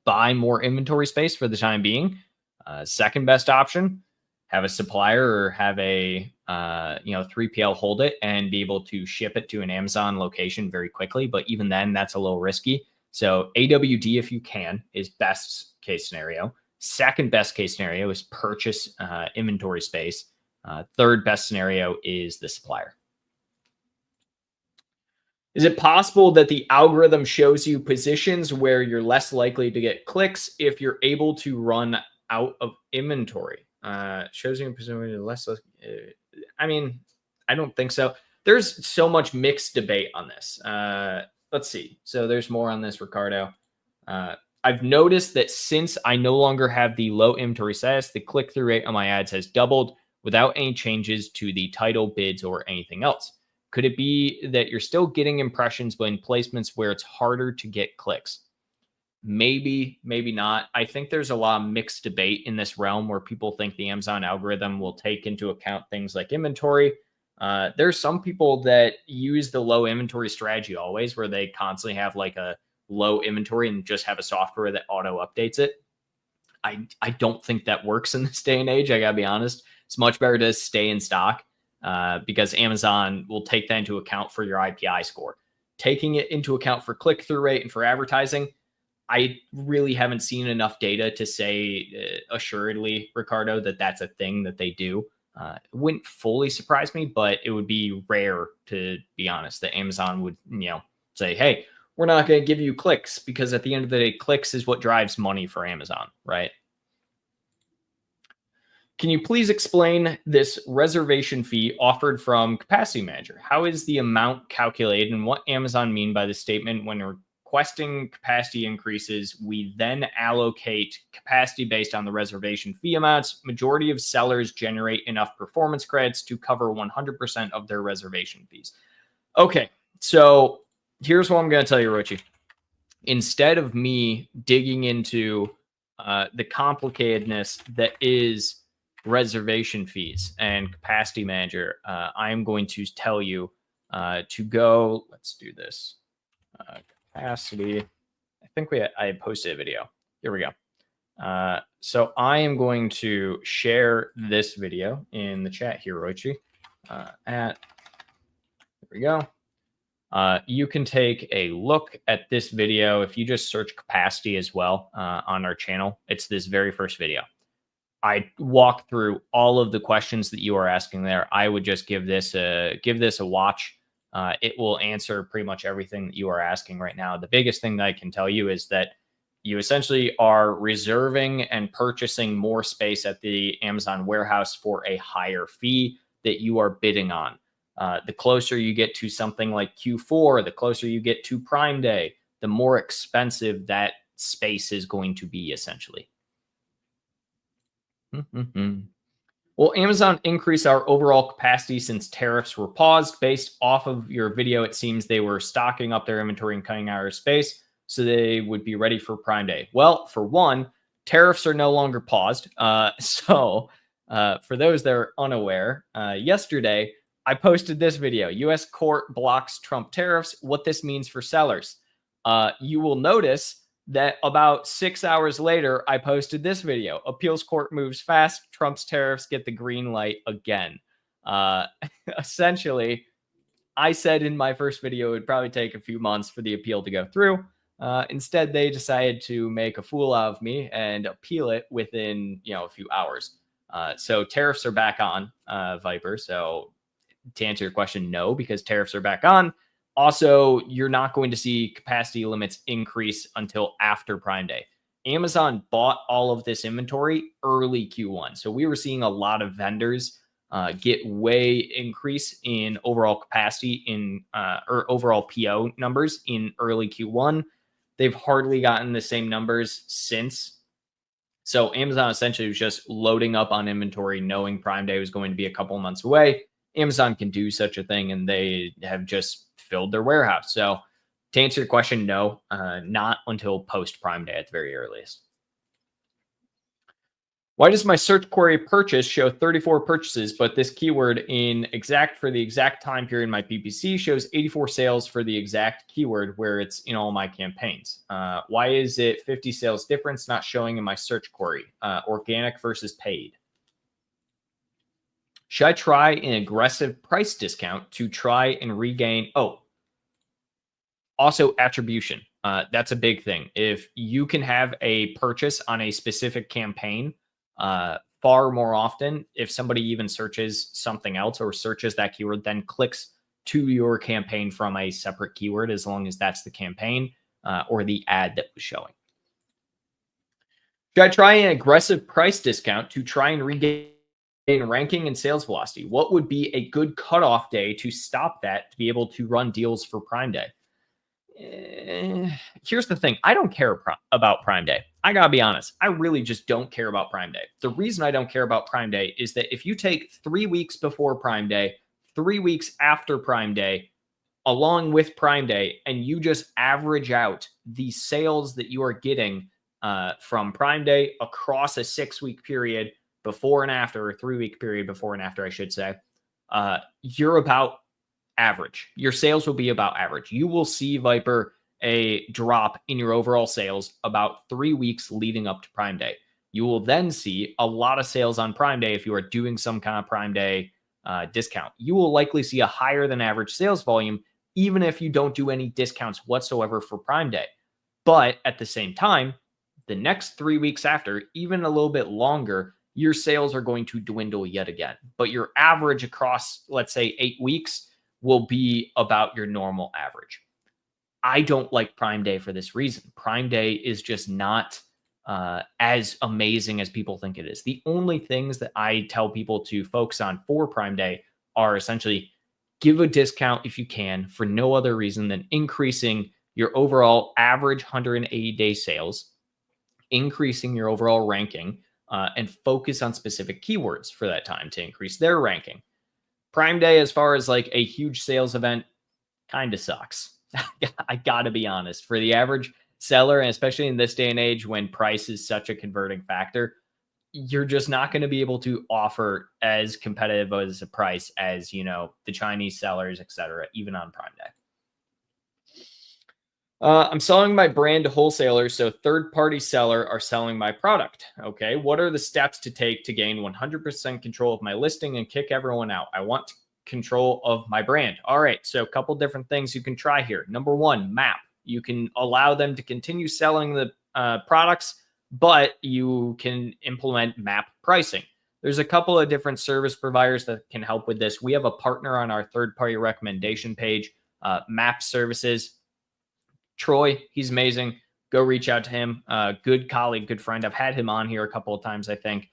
Speaker 6: buy more inventory space for the time being. Second best option, have a supplier or have a 3PL hold it and be able to ship it to an Amazon location very quickly. But even then, that's a little risky. So AWD, if you can, is best case scenario. Second best case scenario is purchase inventory space. Third best scenario is the supplier. Is it possible that the algorithm shows you positions where you're less likely to get clicks if you're able to run out of inventory? Shows you presumably less. I mean, I don't think so. There's so much mixed debate on this. Let's see. So there's more on this, Ricardo. I've noticed that since I no longer have the low inventory status, the click-through rate on my ads has doubled without any changes to the title, bids, or anything else. Could it be that you're still getting impressions but in placements where it's harder to get clicks? Maybe, maybe not. I think there's a lot of mixed debate in this realm where people think the Amazon algorithm will take into account things like inventory. There's some people that use the low inventory strategy always, where they constantly have like a low inventory and just have a software that auto updates it. I don't think that works in this day and age. I gotta be honest. It's much better to stay in stock because Amazon will take that into account for your IPI score. Taking it into account for click-through rate and for advertising, I really haven't seen enough data to say assuredly, Ricardo, that that's a thing that they do. It wouldn't fully surprise me, but it would be rare, to be honest, that Amazon would, say, hey, we're not going to give you clicks, because at the end of the day, clicks is what drives money for Amazon, right? Can you please explain this reservation fee offered from Capacity Manager? How is the amount calculated, and what Amazon mean by the statement when requesting capacity increases, we then allocate capacity based on the reservation fee amounts? Majority of sellers generate enough performance credits to cover 100% of their reservation fees. Okay, so here's what I'm going to tell you, Rochi. Instead of me digging into the complicatedness that is reservation fees and Capacity Manager, I'm going to tell you to go, let's do this. Capacity. I think I posted a video. Here we go. So I am going to share this video in the chat here, Rochi. Here we go. You can take a look at this video. If you just search capacity as well on our channel, it's this very first video. I walk through all of the questions that you are asking there. I would just give this a watch. It will answer pretty much everything that you are asking right now. The biggest thing that I can tell you is that you essentially are reserving and purchasing more space at the Amazon warehouse for a higher fee that you are bidding on. The closer you get to something like Q4, the closer you get to Prime Day, the more expensive that space is going to be, essentially. Will Amazon increase our overall capacity since tariffs were paused? Based off of your video, it seems they were stocking up their inventory and cutting our space so they would be ready for Prime Day. Well, for one, tariffs are no longer paused. So for those that are unaware, yesterday, I posted this video, U.S. court blocks Trump tariffs, what this means for sellers. You will notice that about 6 hours later, I posted this video. Appeals court moves fast. Trump's tariffs get the green light again. Essentially, I said in my first video, it would probably take a few months for the appeal to go through. Instead, they decided to make a fool out of me and appeal it within, a few hours. So tariffs are back on, Viper. So to answer your question, no, because tariffs are back on. Also, you're not going to see capacity limits increase until after Prime Day. Amazon bought all of this inventory early Q1. So we were seeing a lot of vendors get way increase in overall capacity or overall PO numbers in early Q1. They've hardly gotten the same numbers since. So Amazon essentially was just loading up on inventory, knowing Prime Day was going to be a couple months away. Amazon can do such a thing, and they have just filled their warehouse. So to answer your question, no, not until post Prime Day at the very earliest. Why does my search query purchase show 34 purchases, but this keyword in exact for the exact time period in my PPC shows 84 sales for the exact keyword where it's in all my campaigns? Why is it 50 sales difference not showing in my search query? Organic versus paid. Should I try an aggressive price discount to try and regain? Oh, also attribution. That's a big thing. If you can have a purchase on a specific campaign far more often, if somebody even searches something else or searches that keyword, then clicks to your campaign from a separate keyword, as long as that's the campaign or the ad that was showing. Should I try an aggressive price discount to try and regain ranking and sales velocity? What would be a good cutoff day to stop that to be able to run deals for Prime Day? Here's the thing. I don't care about Prime Day. I gotta be honest. I really just don't care about Prime Day. The reason I don't care about Prime Day is that if you take 3 weeks before Prime Day, 3 weeks after Prime Day, along with Prime Day, and you just average out the sales that you are getting from Prime Day across a 6-week period before and after, or 3-week period before and after, I should say, you're about average. Your sales will be about average. You will see, Viper, a drop in your overall sales about 3 weeks leading up to Prime Day. You will then see a lot of sales on Prime Day if you are doing some kind of Prime Day discount. You will likely see a higher than average sales volume, even if you don't do any discounts whatsoever for Prime Day. But at the same time, the next 3 weeks after, even a little bit longer, your sales are going to dwindle yet again. But your average across, let's say, 8 weeks will be about your normal average. I don't like Prime Day for this reason. Prime Day is just not as amazing as people think it is. The only things that I tell people to focus on for Prime Day are essentially give a discount if you can for no other reason than increasing your overall average 180-day sales, increasing your overall ranking, and focus on specific keywords for that time to increase their ranking. Prime Day, as far as like a huge sales event, kind of sucks. I gotta be honest. For the average seller, and especially in this day and age when price is such a converting factor, you're just not going to be able to offer as competitive as a price as, you know, the Chinese sellers, etc., even on Prime Day. I'm selling my brand to wholesalers, so third-party seller are selling my product. Okay, what are the steps to take to gain 100% control of my listing and kick everyone out? I want control of my brand. All right, so a couple different things you can try here. Number one, map. You can allow them to continue selling the products, but you can implement map pricing. There's a couple of different service providers that can help with this. We have a partner on our third-party recommendation page, Map Services. Troy, he's amazing. Go reach out to him. Good colleague, good friend. I've had him on here a couple of times, I think.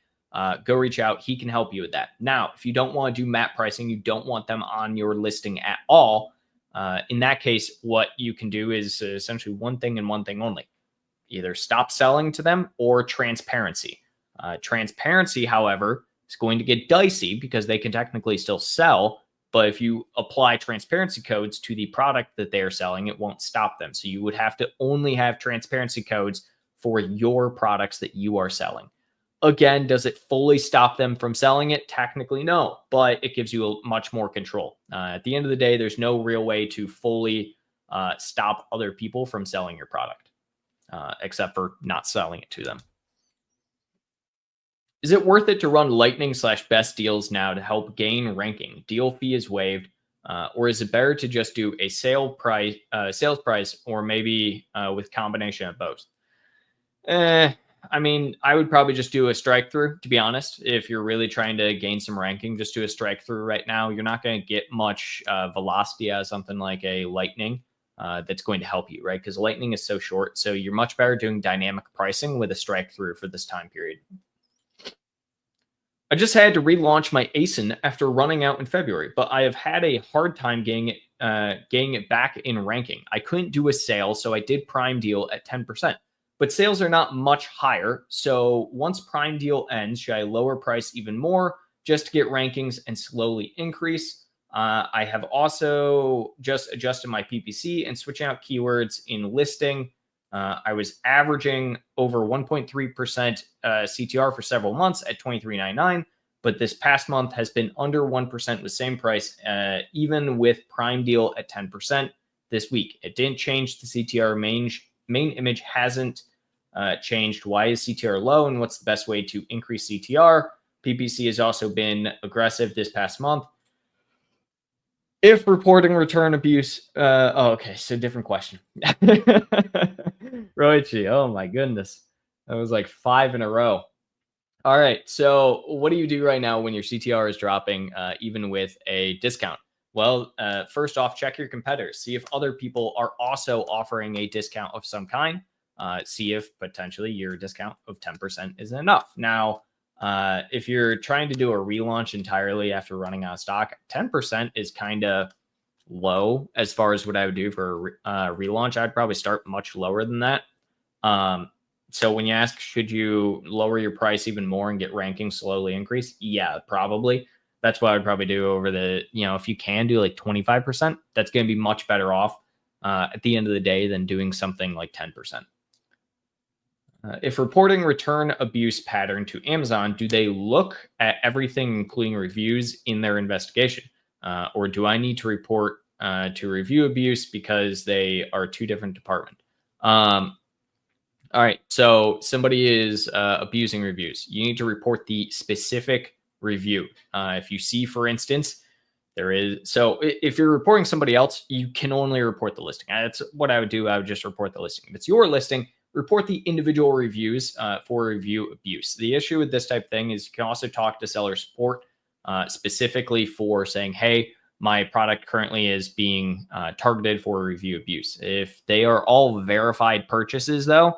Speaker 6: Go reach out. He can help you with that. Now, if you don't want to do map pricing, you don't want them on your listing at all, in that case, what you can do is essentially one thing and one thing only. Either stop selling to them or transparency. Transparency, however, is going to get dicey because they can technically still sell, but if you apply transparency codes to the product that they are selling, it won't stop them. So you would have to only have transparency codes for your products that you are selling. Again, does it fully stop them from selling it? Technically, no, but it gives you much more control. At the end of the day, there's no real way to fully stop other people from selling your product, except for not selling it to them. Is it worth it to run lightning/best deals now to help gain ranking? Deal fee is waived, or is it better to just do a sales price, or maybe with combination of both? I mean, I would probably just do a strike through, to be honest. If you're really trying to gain some ranking, just do a strike through right now. You're not going to get much velocity out of something like a lightning that's going to help you, right? Because lightning is so short. So you're much better doing dynamic pricing with a strike through for this time period. I just had to relaunch my ASIN after running out in February, but I have had a hard time getting it back in ranking. I couldn't do a sale, so I did Prime Deal at 10%. But sales are not much higher. So once Prime Deal ends, should I lower price even more just to get rankings and slowly increase? I have also just adjusted my PPC and switching out keywords in listing. I was averaging over 1.3% CTR for several months at $23.99, but this past month has been under 1% with same price, even with Prime Deal at 10% this week. It didn't change the CTR. Main image hasn't changed. Why is CTR low, and what's the best way to increase CTR? PPC has also been aggressive this past month. If reporting return abuse, okay, so different question. Roichi, oh my goodness. That was like 5 in a row. All right, so what do you do right now when your CTR is dropping, even with a discount? Well, first off, check your competitors. See if other people are also offering a discount of some kind. see if potentially your discount of 10% isn't enough. Now, if you're trying to do a relaunch entirely after running out of stock, 10% is kind of low as far as what I would do for a relaunch. I'd probably start much lower than that. So when you ask, should you lower your price even more and get rankings slowly increase? Yeah, probably. That's what I would probably do over the, if you can do like 25%, that's going to be much better off at the end of the day than doing something like 10%. If reporting return abuse pattern to Amazon, do they look at everything, including reviews, in their investigation? Or do I need to report to review abuse because they are two different departments? All right, so somebody is abusing reviews. You need to report the specific review. If you see, for instance, there is, so if you're reporting somebody else, you can only report the listing. That's what I would do. I would just report the listing. If it's your listing, report the individual reviews for review abuse. The issue with this type of thing is you can also talk to seller support specifically for saying, hey, my product currently is being targeted for review abuse. If they are all verified purchases, though,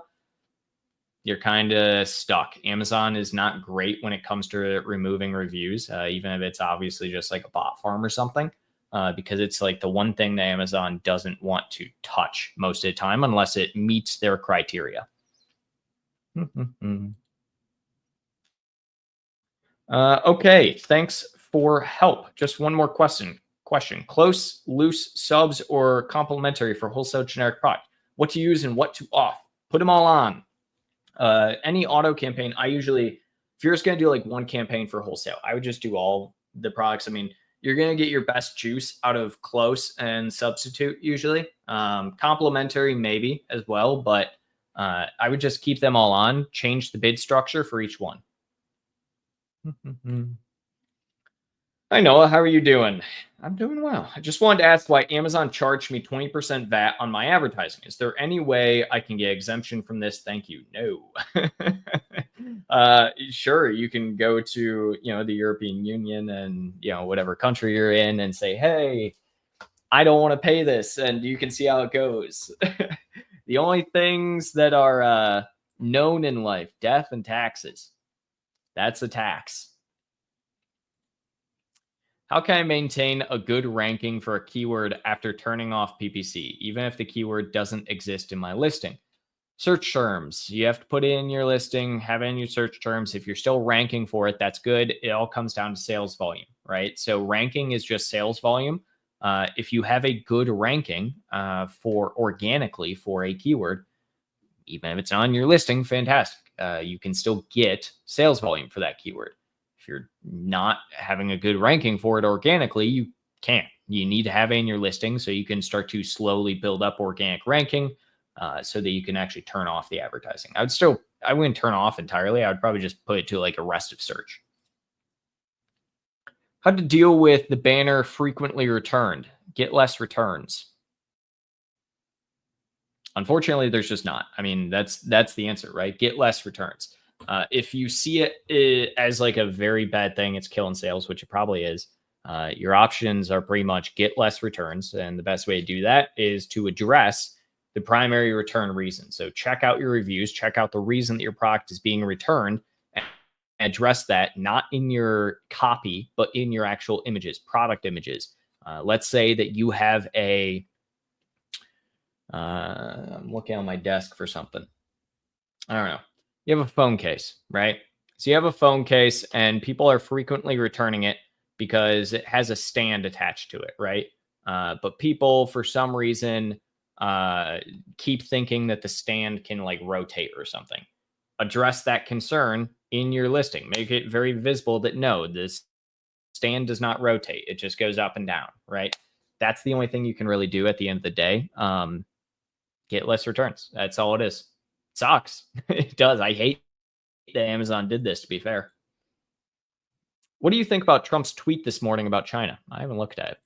Speaker 6: you're kind of stuck. Amazon is not great when it comes to removing reviews, even if it's obviously just like a bot farm or something, because it's like the one thing that Amazon doesn't want to touch most of the time unless it meets their criteria. Okay, thanks for help. Just one more question. Close, loose, subs, or complementary for wholesale generic product? What to use and what to off? Put them all on. Any auto campaign, I usually, if you're just going to do like one campaign for wholesale, I would just do all the products. I mean, you're going to get your best juice out of close and substitute usually. Complementary maybe as well, but I would just keep them all on, change the bid structure for each one. Hi, Noah. How are you doing? I'm doing well. I just wanted to ask why Amazon charged me 20% VAT on my advertising. Is there any way I can get exemption from this? Thank you. No. Sure, you can go to, the European Union and, whatever country you're in and say, hey, I don't want to pay this. And you can see how it goes. The only things that are known in life, death and taxes. That's a tax. How can I maintain a good ranking for a keyword after turning off PPC, even if the keyword doesn't exist in my listing? Search terms. You have to put it in your listing, have it in your search terms. If you're still ranking for it, that's good. It all comes down to sales volume, right? So ranking is just sales volume. If you have a good ranking for organically for a keyword, even if it's on your listing, fantastic. You can still get sales volume for that keyword. If you're not having a good ranking for it organically, you can't. You need to have it in your listing so you can start to slowly build up organic ranking so that you can actually turn off the advertising. I wouldn't turn off entirely. I would probably just put it to like a rest of search. How to deal with the banner frequently returned? Get less returns. Unfortunately, there's just not. I mean, that's the answer, right? Get less returns. If you see it as like a very bad thing, it's killing sales, which it probably is. Your options are pretty much get less returns. And the best way to do that is to address the primary return reason. So check out your reviews, check out the reason that your product is being returned, and address that not in your copy, but in your actual images, product images. Let's say that you have I'm looking on my desk for something. I don't know. You have a phone case, right? So you have a phone case and people are frequently returning it because it has a stand attached to it, right? But people, for some reason, keep thinking that the stand can like rotate or something. Address that concern in your listing. Make it very visible that no, this stand does not rotate. It just goes up and down, right? That's the only thing you can really do at the end of the day. Get less returns. That's all it is. It sucks. It does. I hate that Amazon did this, to be fair. What do you think about Trump's tweet this morning about China? I haven't looked at it.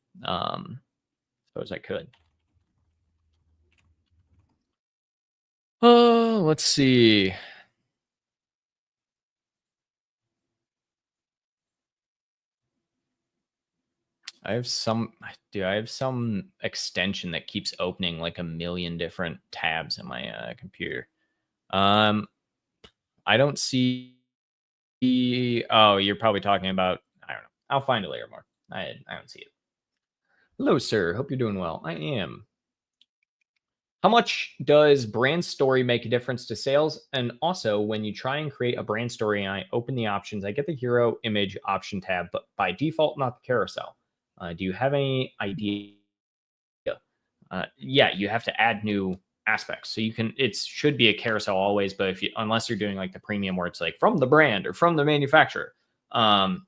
Speaker 6: Suppose I could. Oh, let's see. I have some extension that keeps opening like a million different tabs in my computer. I don't see. Oh, you're probably talking about. I don't know. I'll find it later, more. I don't see it. Hello, sir. Hope you're doing well. I am. How much does brand story make a difference to sales? And also, when you try and create a brand story and I open the options, I get the hero image option tab, but by default, not the carousel. Do you have any idea? Yeah, you have to add new aspects. So you can, it should be a carousel always, but if you, unless you're doing like the premium where it's like from the brand or from the manufacturer, the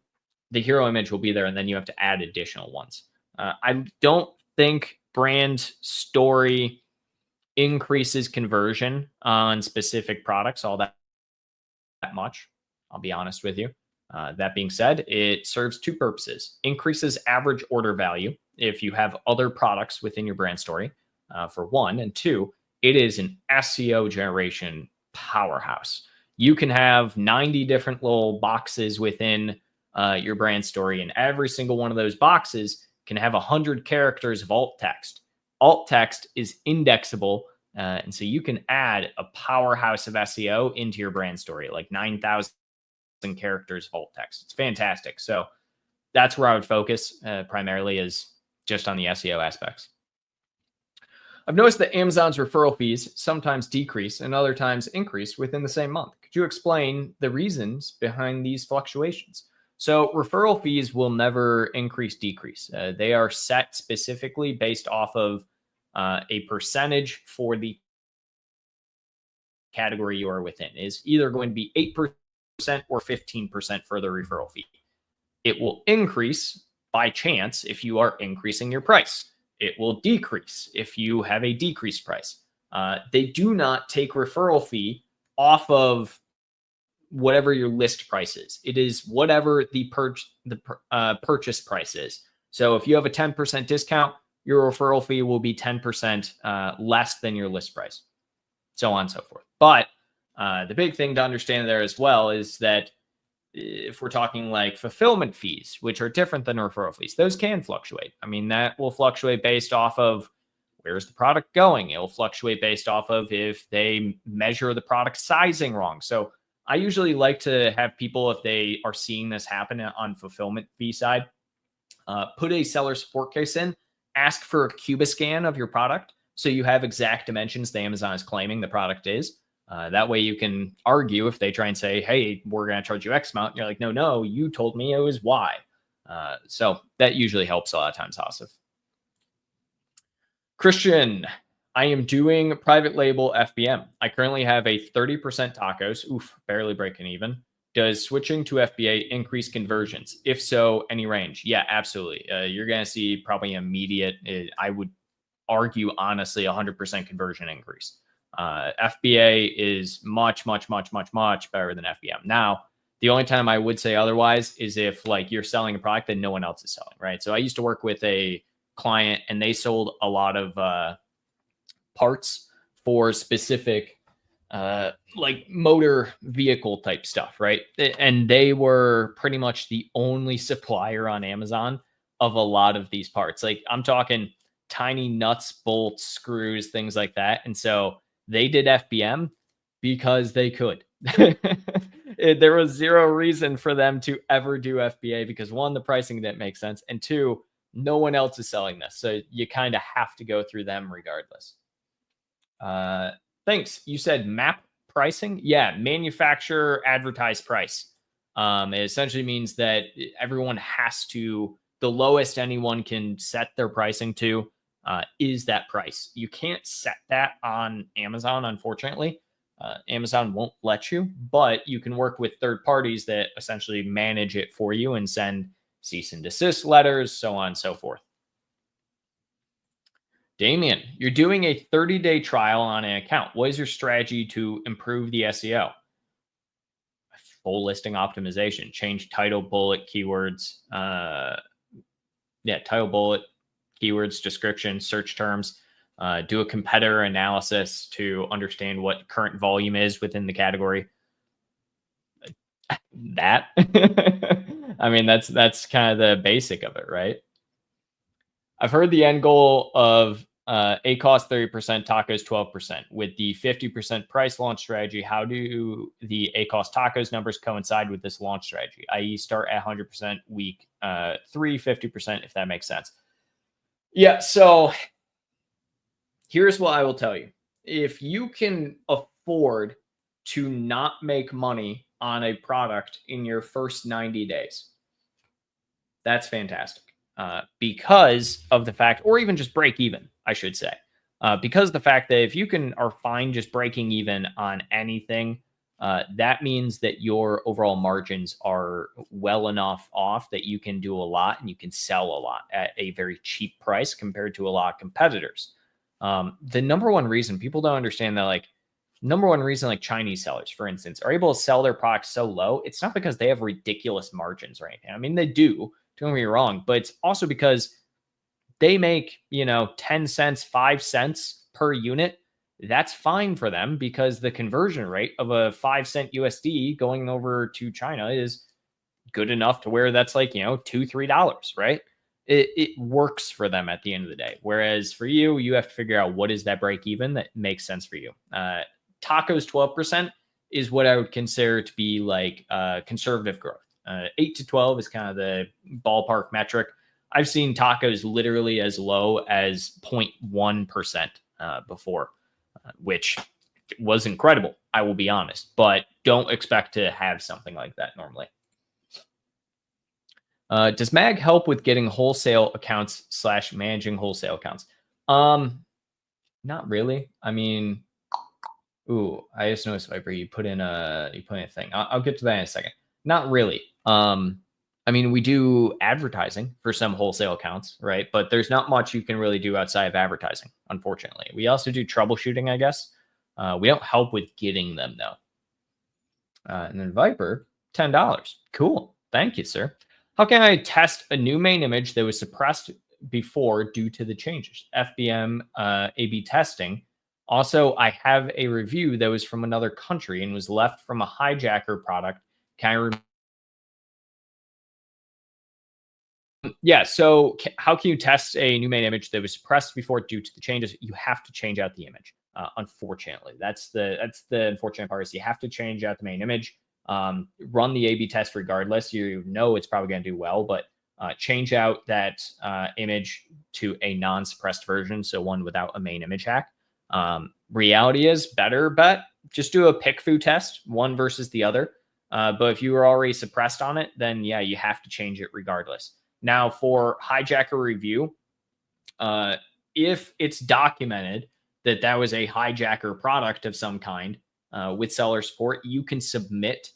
Speaker 6: hero image will be there and then you have to add additional ones. I don't think brand story increases conversion on specific products all that much. I'll be honest with you. That being said, it serves two purposes: increases average order value if you have other products within your brand story, for one, and two, it is an SEO generation powerhouse. You can have 90 different little boxes within your brand story, and every single one of those boxes can have 100 characters of alt text. Alt text is indexable, and so you can add a powerhouse of SEO into your brand story, like 9,000 characters of alt text. It's fantastic. So that's where I would focus primarily, is just on the SEO aspects. I've noticed that Amazon's referral fees sometimes decrease and other times increase within the same month. Could you explain the reasons behind these fluctuations? So referral fees will never increase, decrease. They are set specifically based off of a percentage for the category you are within. Is either going to be 8% or 15% for the referral fee. It will increase by chance if you are increasing your price. It will decrease if you have a decreased price. They do not take referral fee off of whatever your list price is. It is whatever the purchase price is. So if you have a 10% discount, your referral fee will be 10% less than your list price, so on and so forth. But the big thing to understand there as well is that if we're talking like fulfillment fees, which are different than referral fees, those can fluctuate. I mean, that will fluctuate based off of where's the product going. It will fluctuate based off of if they measure the product sizing wrong. So I usually like to have people, if they are seeing this happen on fulfillment fee side, put a seller support case in, ask for a Cubiscan of your product so you have exact dimensions the Amazon is claiming the product is. That way you can argue if they try and say, hey, we're going to charge you X amount. And you're like, no, you told me it was Y. So that usually helps a lot of times, Hasif. Christian, I am doing private label FBM. I currently have a 30% tacos. Oof, barely breaking even. Does switching to FBA increase conversions? If so, any range? Yeah, absolutely. You're going to see probably immediate, I would argue, honestly, 100% conversion increase. FBA is much better than FBM. Now, the only time I would say otherwise is if like you're selling a product that no one else is selling, right? So I used to work with a client and they sold a lot of parts for specific like motor vehicle type stuff, right? And they were pretty much the only supplier on Amazon of a lot of these parts. Like I'm talking tiny nuts, bolts, screws, things like that. And so they did FBM because they could. There was zero reason for them to ever do FBA because one, the pricing didn't make sense. And two, no one else is selling this. So you kind of have to go through them regardless. Thanks. You said map pricing? Yeah, manufacturer advertised price. It essentially means that everyone has to, the lowest anyone can set their pricing to is that price. You can't set that on Amazon, unfortunately. Amazon won't let you, but you can work with third parties that essentially manage it for you and send cease and desist letters, so on and so forth. Damien, you're doing a 30-day trial on an account. What is your strategy to improve the SEO? Full listing optimization, change title, bullet, keywords. Title, bullet, keywords, description, search terms. Do a competitor analysis to understand what current volume is within the category. That, I mean, that's kind of the basic of it, right? I've heard the end goal of ACOS 30%, tacos 12%. With the 50% price launch strategy, how do the ACOS tacos numbers coincide with this launch strategy? I.e., start at 100% week 3, 50%, if that makes sense. Yeah, so here's what I will tell you. If you can afford to not make money on a product in your first 90 days, that's fantastic. Because of the fact, or even just break even, I should say. Because of the fact that if you are fine just breaking even on anything, that means that your overall margins are well enough off that you can do a lot and you can sell a lot at a very cheap price compared to a lot of competitors. The number one reason people don't understand that, like, like Chinese sellers, for instance, are able to sell their products so low, it's not because they have ridiculous margins or anything. I mean, they do. Don't get me wrong, but it's also because they make, 10 cents, 5 cents per unit. That's fine for them because the conversion rate of a 5 cent USD going over to China is good enough to where that's like, $2, $3, right? It works for them at the end of the day. Whereas for you, you have to figure out what is that break even that makes sense for you. Tacos 12% is what I would consider to be like conservative growth. 8 to 12 is kind of the ballpark metric. I've seen tacos literally as low as 0.1% before, which was incredible. I will be honest, but don't expect to have something like that normally. Does MAG help with getting wholesale accounts / managing wholesale accounts? Not really. I mean, I just noticed, Viper, you put in a thing. I'll get to that in a second. Not really. I mean, we do advertising for some wholesale accounts, right? But there's not much you can really do outside of advertising, unfortunately. We also do troubleshooting, I guess. We don't help with getting them, though. And then Viper, $10. Cool. Thank you, sir. How can I test a new main image that was suppressed before due to the changes? FBM A/B testing. Also, I have a review that was from another country and was left from a hijacker product. Can I Yeah, so how can you test a new main image that was suppressed before due to the changes? You have to change out the image. Unfortunately, that's the unfortunate part is you have to change out the main image. Run the A/B test regardless. You know it's probably going to do well, but change out that image to a non-suppressed version, so one without a main image hack. Reality is better bet. Just do a pick-foo test, one versus the other. But if you were already suppressed on it, then yeah, you have to change it regardless. Now, for hijacker review, if it's documented that that was a hijacker product of some kind with seller support, you can submit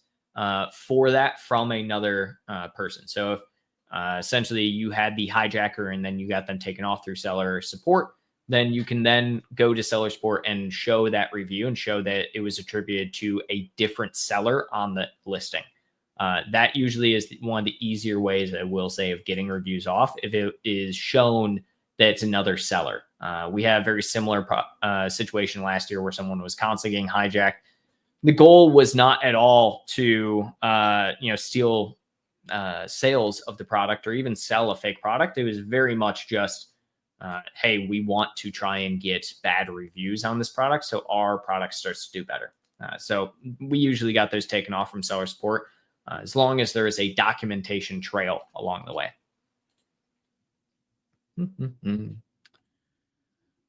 Speaker 6: for that from another person. So if essentially you had the hijacker and then you got them taken off through seller support, then you can then go to seller support and show that review and show that it was attributed to a different seller on the listing. That usually is one of the easier ways, I will say, of getting reviews off if it is shown that it's another seller. We had a very similar situation last year where someone was constantly getting hijacked. The goal was not at all to steal sales of the product or even sell a fake product. It was very much just, hey, we want to try and get bad reviews on this product so our product starts to do better. So we usually got those taken off from seller support. As long as there is a documentation trail along the way.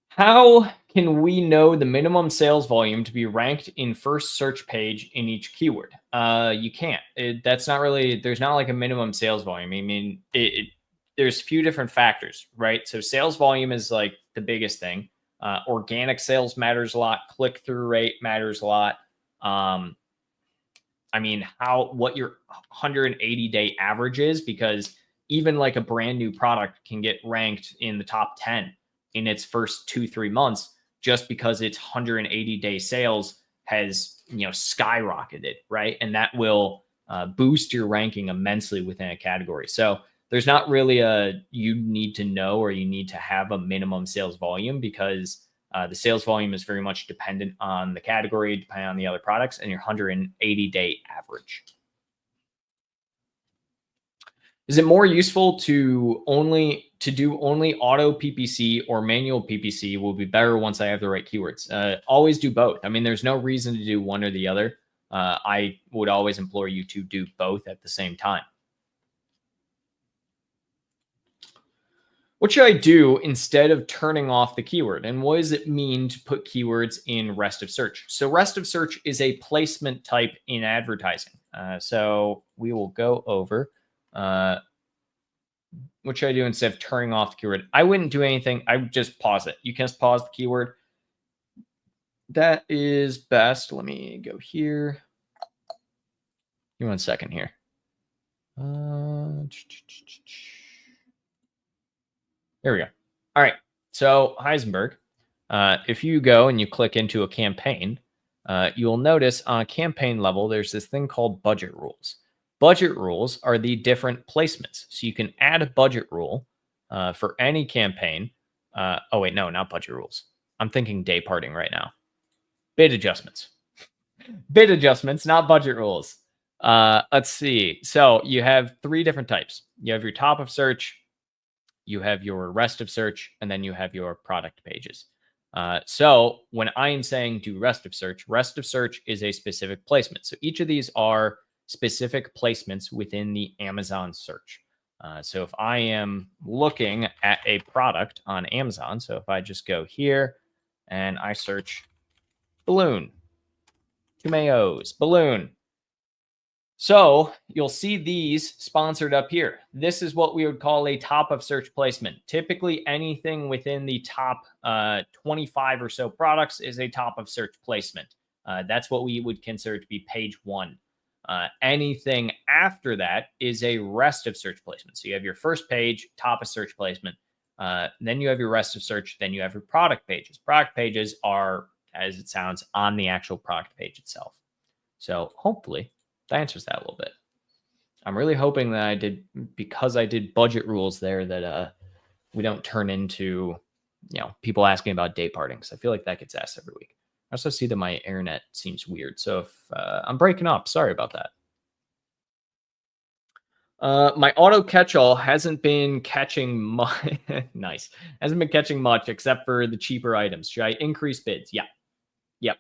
Speaker 6: How can we know the minimum sales volume to be ranked in first search page in each keyword? You can't. That's not really, there's not like a minimum sales volume. I mean, there's a few different factors, right? So sales volume is like the biggest thing. Organic sales matters a lot. Click-through rate matters a lot. I mean, what your 180-day average is, because even like a brand new product can get ranked in the top 10 in its first 2-3 months just because its 180-day sales has skyrocketed, right? And that will boost your ranking immensely within a category. So there's not really you need to know or you need to have a minimum sales volume, because the sales volume is very much dependent on the category, depending on the other products, and your 180-day average. Is it more useful to do only auto PPC or manual PPC? Will be better once I have the right keywords. Always do both. I mean, there's no reason to do one or the other. I would always implore you to do both at the same time. What should I do instead of turning off the keyword? And what does it mean to put keywords in rest of search? So rest of search is a placement type in advertising. So we will go over what should I do instead of turning off the keyword? I wouldn't do anything. I would just pause it. You can just pause the keyword. That is best. Let me go here. Give me 1 second here. There we go. All right. So Heisenberg, if you go and you click into a campaign, you will notice on a campaign level, there's this thing called budget rules. Budget rules are the different placements. So you can add a budget rule for any campaign. Oh, wait, no, not budget rules. I'm thinking day parting right now. Bid adjustments. Bid adjustments, not budget rules. Let's see. So you have 3 different types. You have your top of search, you have your rest of search, and then you have your product pages. So when I am saying do rest of search is a specific placement. So each of these are specific placements within the Amazon search. So if I am looking at a product on Amazon, so if I just go here and I search balloon, Kumeo's balloon. So you'll see these sponsored up here. This is what we would call a top of search placement. Typically anything within the top 25 or so products is a top of search placement. That's what we would consider to be page 1. Anything after that is a rest of search placement. So you have your first page, top of search placement. Then you have your rest of search. Then you have your product pages. Product pages are, as it sounds, on the actual product page itself. So hopefully that answers that a little bit. I'm really hoping that because I did budget rules there, that we don't turn into, people asking about day partings. I feel like that gets asked every week. I also see that my internet seems weird. So if I'm breaking up, sorry about that. My auto catch-all hasn't been catching much. Nice. Hasn't been catching much except for the cheaper items. Should I increase bids? Yeah. Yep.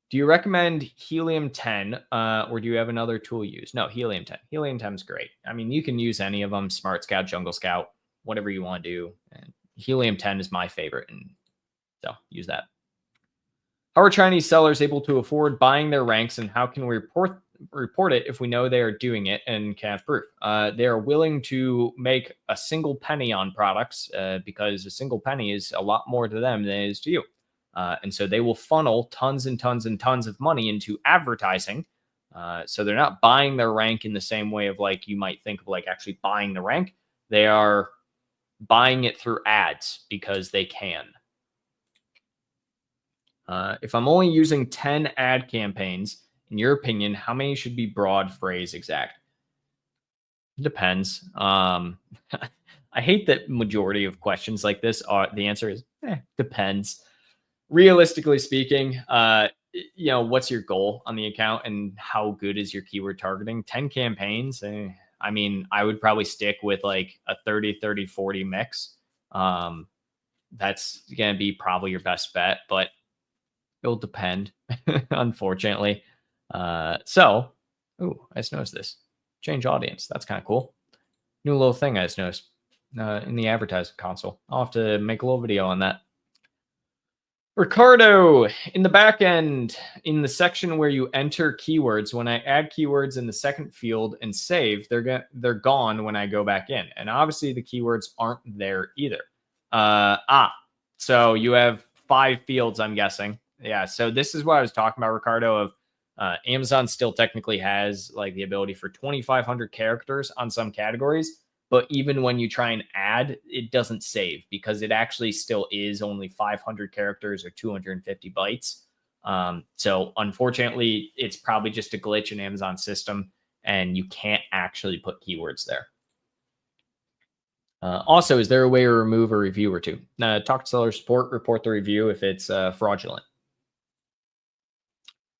Speaker 6: Do you recommend Helium 10 or do you have another tool you use? No, Helium 10. Helium 10 is great. I mean, you can use any of them, Smart Scout, Jungle Scout, whatever you want to do. And Helium 10 is my favorite, and so use that. How are Chinese sellers able to afford buying their ranks, and how can we report it if we know they are doing it and can have proof? They are willing to make a single penny on products because a single penny is a lot more to them than it is to you. And so they will funnel tons and tons and tons of money into advertising. So they're not buying their rank in the same way of like you might think of like actually buying the rank. They are buying it through ads because they can. If I'm only using 10 ad campaigns, in your opinion, how many should be broad phrase exact? It depends. I hate that majority of questions like this are the answer is depends. Realistically speaking, what's your goal on the account and how good is your keyword targeting? 10 campaigns. I mean, I would probably stick with like a 30-30-40 mix. That's going to be probably your best bet, but it'll depend, unfortunately. I just noticed this. Change audience. That's kind of cool. New little thing I just noticed in the advertising console. I'll have to make a little video on that. Ricardo, in the back end, in the section where you enter keywords, when I add keywords in the second field and save, they're gone when I go back in. And obviously the keywords aren't there either. So you have 5 fields, I'm guessing. Yeah, so this is what I was talking about, Ricardo, of Amazon still technically has like the ability for 2,500 characters on some categories. But even when you try and add, it doesn't save because it actually still is only 500 characters or 250 bytes. So unfortunately, it's probably just a glitch in Amazon's system and you can't actually put keywords there. Also, is there a way to remove a review or two? Talk to seller support, report the review if it's fraudulent.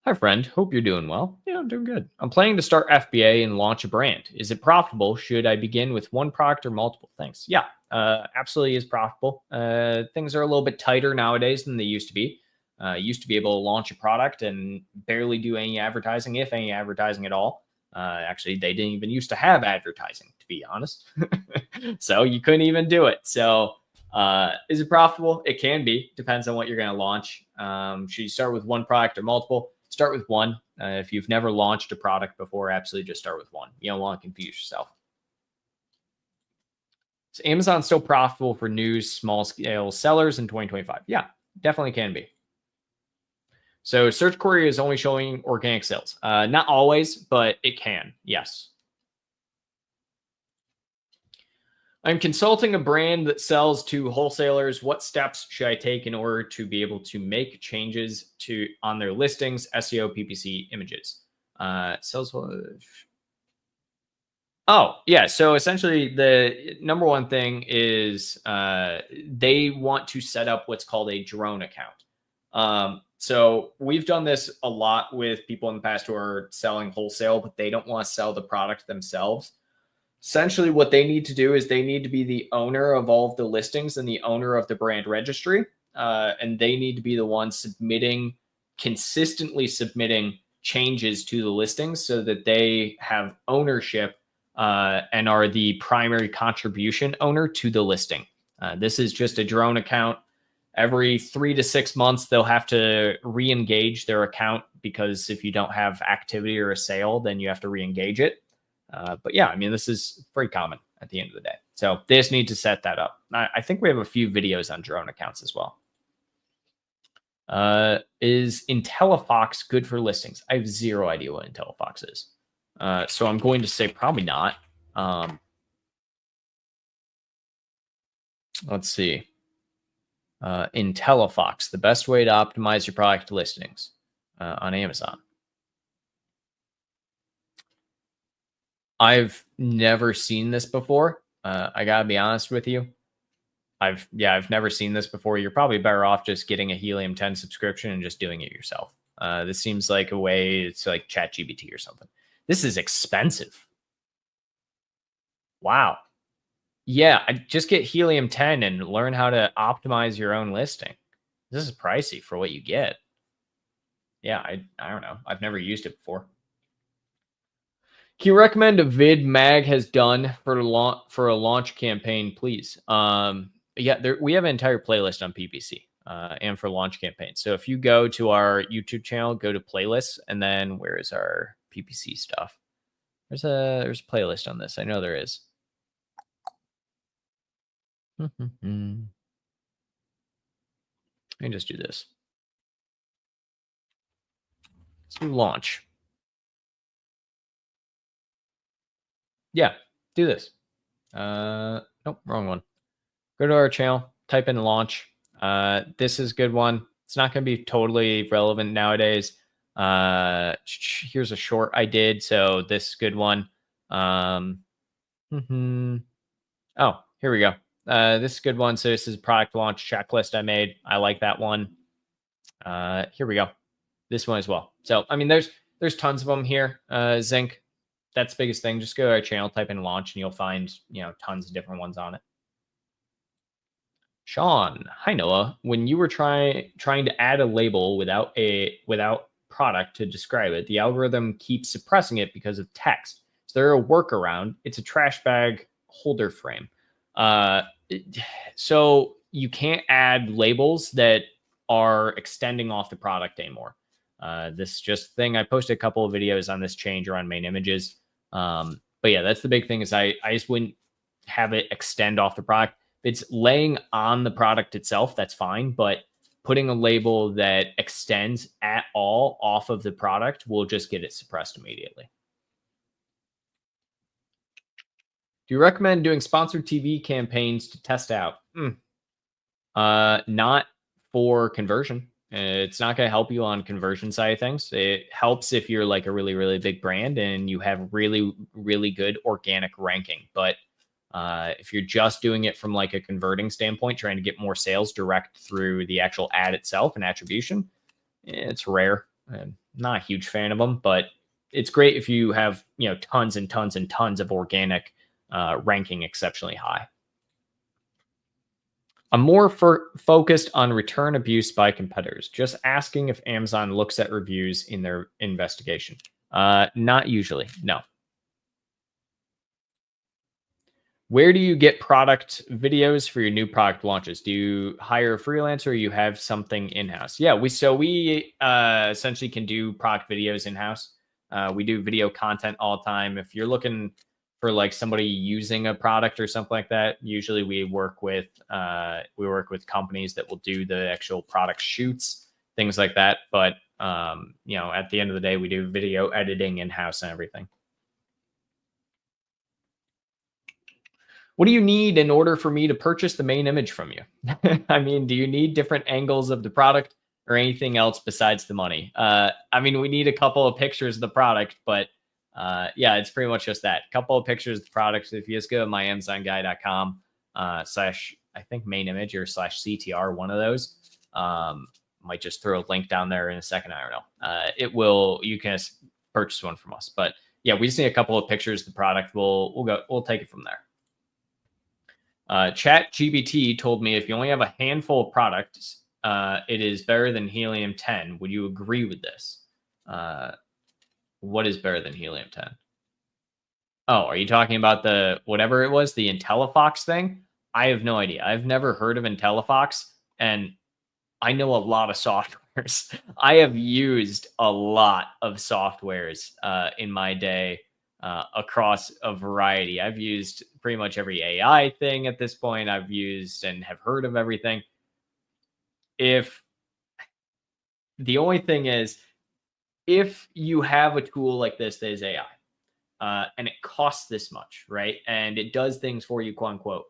Speaker 6: Hi, friend. Hope you're doing well. Yeah, I'm doing good. I'm planning to start FBA and launch a brand. Is it profitable? Should I begin with one product or multiple things? Yeah, absolutely is profitable. Things are a little bit tighter nowadays than they used to be. Used to be able to launch a product and barely do any advertising, if any advertising at all. Actually, they didn't even used to have advertising, to be honest. So you couldn't even do it. So is it profitable? It can be. Depends on what you're going to launch. Should you start with one product or multiple? Start with one. If you've never launched a product before, absolutely just start with one. You don't want to confuse yourself. Is Amazon still profitable for new small scale sellers in 2025? Yeah, definitely can be. So search query is only showing organic sales. Not always, but it can. Yes. I'm consulting a brand that sells to wholesalers. What steps should I take in order to be able to make changes on their listings, SEO, PPC, images? Sales. Oh, yeah. So essentially, the number one thing is they want to set up what's called a drone account. So we've done this a lot with people in the past who are selling wholesale, but they don't want to sell the product themselves. Essentially, what they need to do is they need to be the owner of all of the listings and the owner of the brand registry. And they need to be the ones consistently submitting changes to the listings so that they have ownership and are the primary contribution owner to the listing. This is just a drone account. Every 3 to 6 months, they'll have to re-engage their account because if you don't have activity or a sale, then you have to re-engage it. But yeah, I mean, this is very common at the end of the day. So they just need to set that up. I think we have a few videos on drone accounts as well. Is IntelliFox good for listings? I have zero idea what IntelliFox is. So I'm going to say probably not. Let's see. IntelliFox, the best way to optimize your product listings on Amazon. I've never seen this before. I gotta be honest with you. I've never seen this before. You're probably better off just getting a Helium 10 subscription and just doing it yourself. This seems like a way, it's like ChatGPT or something. This is expensive. Wow. Yeah, I just get Helium 10 and learn how to optimize your own listing. This is pricey for what you get. Yeah, I don't know. I've never used it before. Can you recommend a vid Mag has done for a launch campaign, please? Yeah, we have an entire playlist on PPC and for launch campaigns. So if you go to our YouTube channel, go to playlists, and then where is our PPC stuff? There's a playlist on this. I know there is. Let me just do this. Let's do launch. Yeah, do this. Nope, wrong one. Go to our channel, type in launch. This is a good one. It's not going to be totally relevant nowadays. Here's a short I did. So this is a good one. Oh, here we go. This is a good one. So this is a product launch checklist I made. I like that one. Here we go. This one as well. So, I mean, there's tons of them here. Zinc, that's the biggest thing. Just go to our channel, type in launch, and you'll find, tons of different ones on it. Sean, hi Noah. When you were trying to add a label without product to describe it, the algorithm keeps suppressing it because of text. Is there a workaround? It's a trash bag holder frame. So you can't add labels that are extending off the product anymore. This just thing. I posted a couple of videos on this change around main images. But yeah, that's the big thing is I just wouldn't have it extend off the product. If it's laying on the product itself, that's fine. But putting a label that extends at all off of the product will just get it suppressed immediately. Do you recommend doing sponsored TV campaigns to test out? Not for conversion. It's not going to help you on conversion side of things. It helps if you're like a really, really big brand and you have really, really good organic ranking. But if you're just doing it from like a converting standpoint, trying to get more sales direct through the actual ad itself and attribution, it's rare. I'm not a huge fan of them, but it's great if you have, tons and tons and tons of organic ranking exceptionally high. I'm more focused on return abuse by competitors. Just asking if Amazon looks at reviews in their investigation. Not usually, no. Where do you get product videos for your new product launches? Do you hire a freelancer or you have something in-house? Yeah, we essentially can do product videos in-house. We do video content all the time. If you're looking for like somebody using a product or something like that, usually we work with companies that will do the actual product shoots, things like that. But at the end of the day, we do video editing in-house and everything. What do you need in order for me to purchase the main image from you? I mean, do you need different angles of the product or anything else besides the money? We need a couple of pictures of the product, but yeah, it's pretty much just that. A couple of pictures of the products. If you just go to myamazonguy.com / I think main image or /CTR, one of those. Might just throw a link down there in a second. I don't know. You can purchase one from us. But yeah, we just need a couple of pictures of the product. We'll take it from there. ChatGPT told me if you only have a handful of products, it is better than Helium-10. Would you agree with this? What is better than Helium-10? Oh, are you talking about the whatever it was, the IntelliFox thing? I have no idea. I've never heard of IntelliFox, and I know a lot of softwares. I have used a lot of softwares in my day. Across a variety. I've used pretty much every AI thing at this point. I've used and have heard of everything. If the only thing is, if you have a tool like this that is AI, and it costs this much, right? And it does things for you, quote unquote,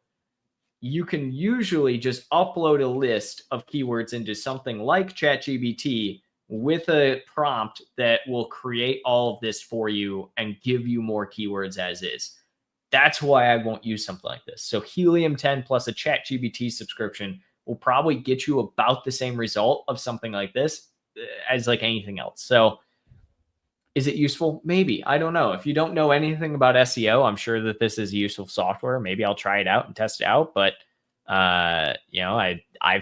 Speaker 6: you can usually just upload a list of keywords into something like ChatGPT with a prompt that will create all of this for you and give you more keywords as is. That's why I won't use something like this. So Helium-10 plus a ChatGPT subscription will probably get you about the same result of something like this as like anything else. So is it useful? Maybe. I don't know. If you don't know anything about SEO, I'm sure that this is useful software. Maybe I'll try it out and test it out. But I've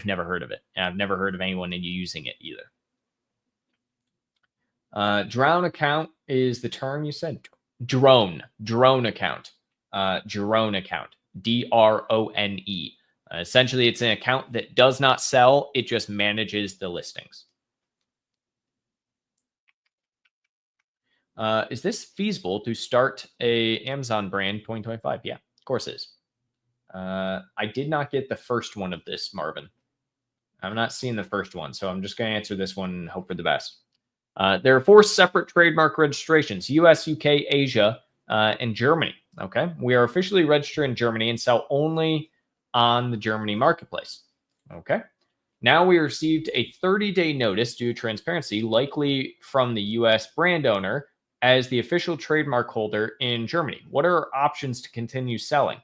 Speaker 6: never heard of it. And I've never heard of anyone using it either. Drone account is the term you said. Drone account. Drone account. DRONE. Essentially, it's an account that does not sell. It just manages the listings. Is this feasible to start a Amazon brand 2025? Yeah, of course it is. I did not get the first one of this, Marvin. I'm not seeing the first one, so I'm just going to answer this one and hope for the best. There are 4 separate trademark registrations: US, UK, Asia, and Germany. Okay. We are officially registered in Germany and sell only on the Germany marketplace. Okay. Now we received a 30-day notice due to transparency, likely from the US brand owner as the official trademark holder in Germany. What are our options to continue selling?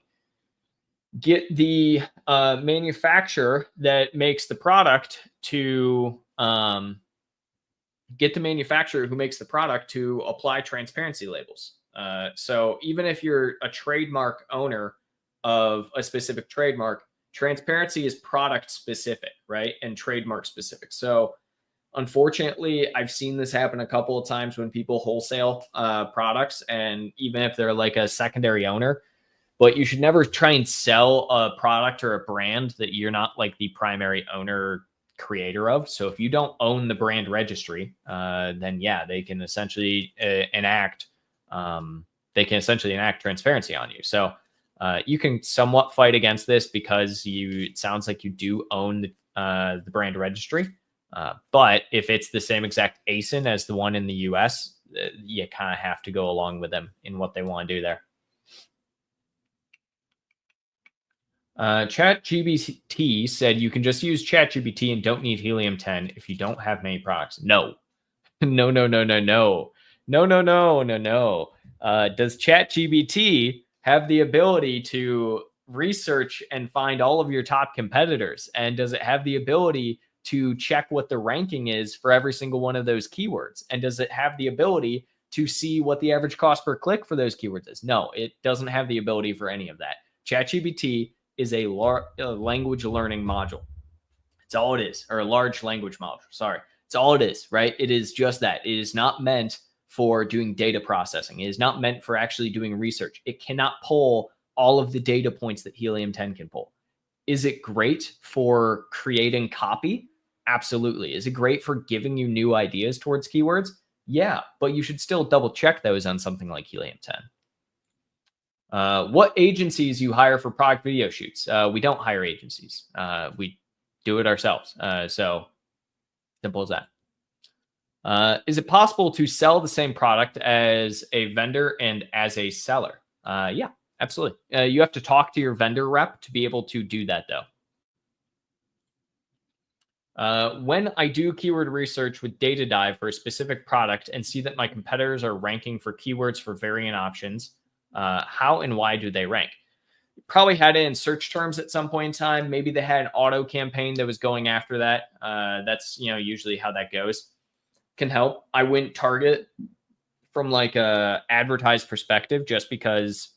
Speaker 6: Get the manufacturer that makes the product to get the manufacturer who makes the product to apply transparency labels. So even if you're a trademark owner of a specific trademark, transparency is product specific, right? And trademark specific. So unfortunately, I've seen this happen a couple of times when people wholesale products, and even if they're like a secondary owner, but you should never try and sell a product or a brand that you're not like the primary owner creator of. So if you don't own the brand registry, then yeah, they can essentially enact transparency on you. So you can somewhat fight against this because it sounds like you do own the brand registry. But if it's the same exact ASIN as the one in the US, you kind of have to go along with them in what they want to do there. ChatGPT said you can just use ChatGPT and don't need Helium-10 if you don't have many products. No. No. Does ChatGPT have the ability to research and find all of your top competitors? And does it have the ability to check what the ranking is for every single one of those keywords? And does it have the ability to see what the average cost per click for those keywords is? No, it doesn't have the ability for any of that. ChatGPT is a language learning module. It's all it is, or a large language module. Sorry. It's all it is, right? It is just that. It is not meant for doing data processing. It is not meant for actually doing research. It cannot pull all of the data points that Helium 10 can pull. Is it great for creating copy? Absolutely. Is it great for giving you new ideas towards keywords? Yeah, but you should still double check those on something like Helium 10. What agencies you hire for product video shoots? We don't hire agencies. We do it ourselves. So simple as that. Is it possible to sell the same product as a vendor and as a seller? Yeah, absolutely. You have to talk to your vendor rep to be able to do that, though. When I do keyword research with data dive for a specific product and see that my competitors are ranking for keywords for variant options, how and why do they rank? Probably had it in search terms at some point in time. Maybe they had an auto campaign that was going after that. That's, usually how that goes. Can help. I wouldn't target from like a advertised perspective, just because,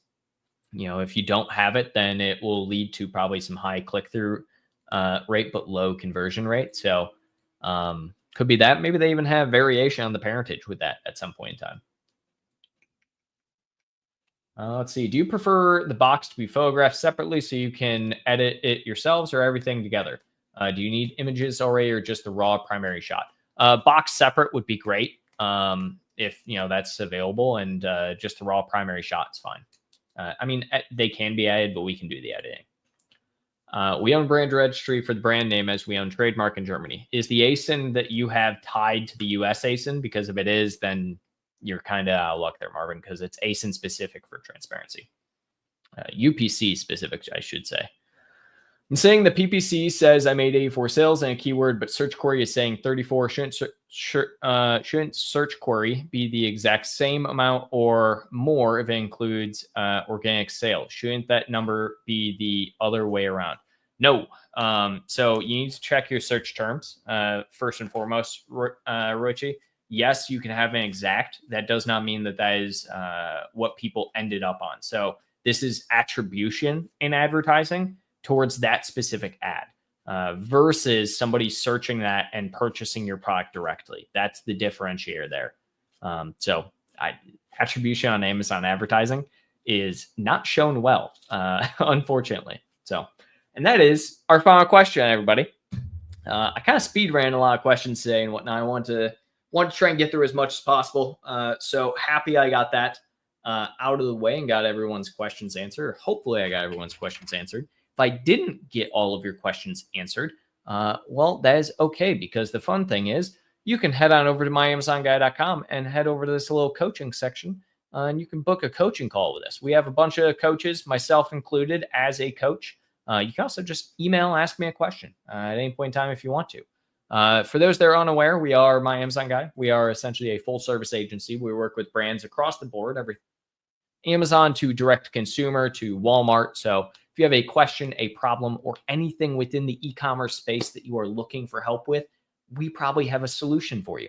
Speaker 6: if you don't have it, then it will lead to probably some high click-through rate, but low conversion rate. So could be that. Maybe they even have variation on the parentage with that at some point in time. Let's see. Do you prefer the box to be photographed separately so you can edit it yourselves, or everything together? Do you need images already, or just the raw primary shot? Box separate would be great if that's available, and just the raw primary shot is fine. They can be added, but we can do the editing. We own brand registry for the brand name, as we own trademark in Germany. Is the ASIN that you have tied to the US ASIN? Because if it is, then you're kind of out of luck there, Marvin, because it's ASIN specific for transparency. UPC specific, I should say. I'm saying the PPC says I made 84 sales in a keyword, but search query is saying 34. Shouldn't search query be the exact same amount or more if it includes organic sales? Shouldn't that number be the other way around? No. So you need to check your search terms first and foremost, Rochi. Yes, you can have an exact. That does not mean that is what people ended up on. So this is attribution in advertising towards that specific ad versus somebody searching that and purchasing your product directly. That's the differentiator there. Attribution on Amazon advertising is not shown well, unfortunately. And that is our final question, everybody. I kind of speed ran a lot of questions today and whatnot. I want to try and get through as much as possible. So happy I got that out of the way and got everyone's questions answered. Hopefully I got everyone's questions answered. If I didn't get all of your questions answered, well, that is okay, because the fun thing is you can head on over to myamazonguy.com and head over to this little coaching section, and you can book a coaching call with us. We have a bunch of coaches, myself included, as a coach. You can also just email, ask me a question at any point in time if you want to. For those that are unaware, we are My Amazon Guy. We are essentially a full service agency. We work with brands across the board, everything Amazon to direct consumer to Walmart. So if you have a question, a problem, or anything within the e-commerce space that you are looking for help with, we probably have a solution for you.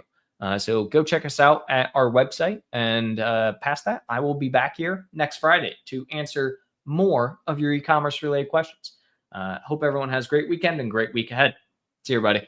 Speaker 6: So go check us out at our website. And past that, I will be back here next Friday to answer more of your e-commerce related questions. Hope everyone has a great weekend and great week ahead. See you, everybody.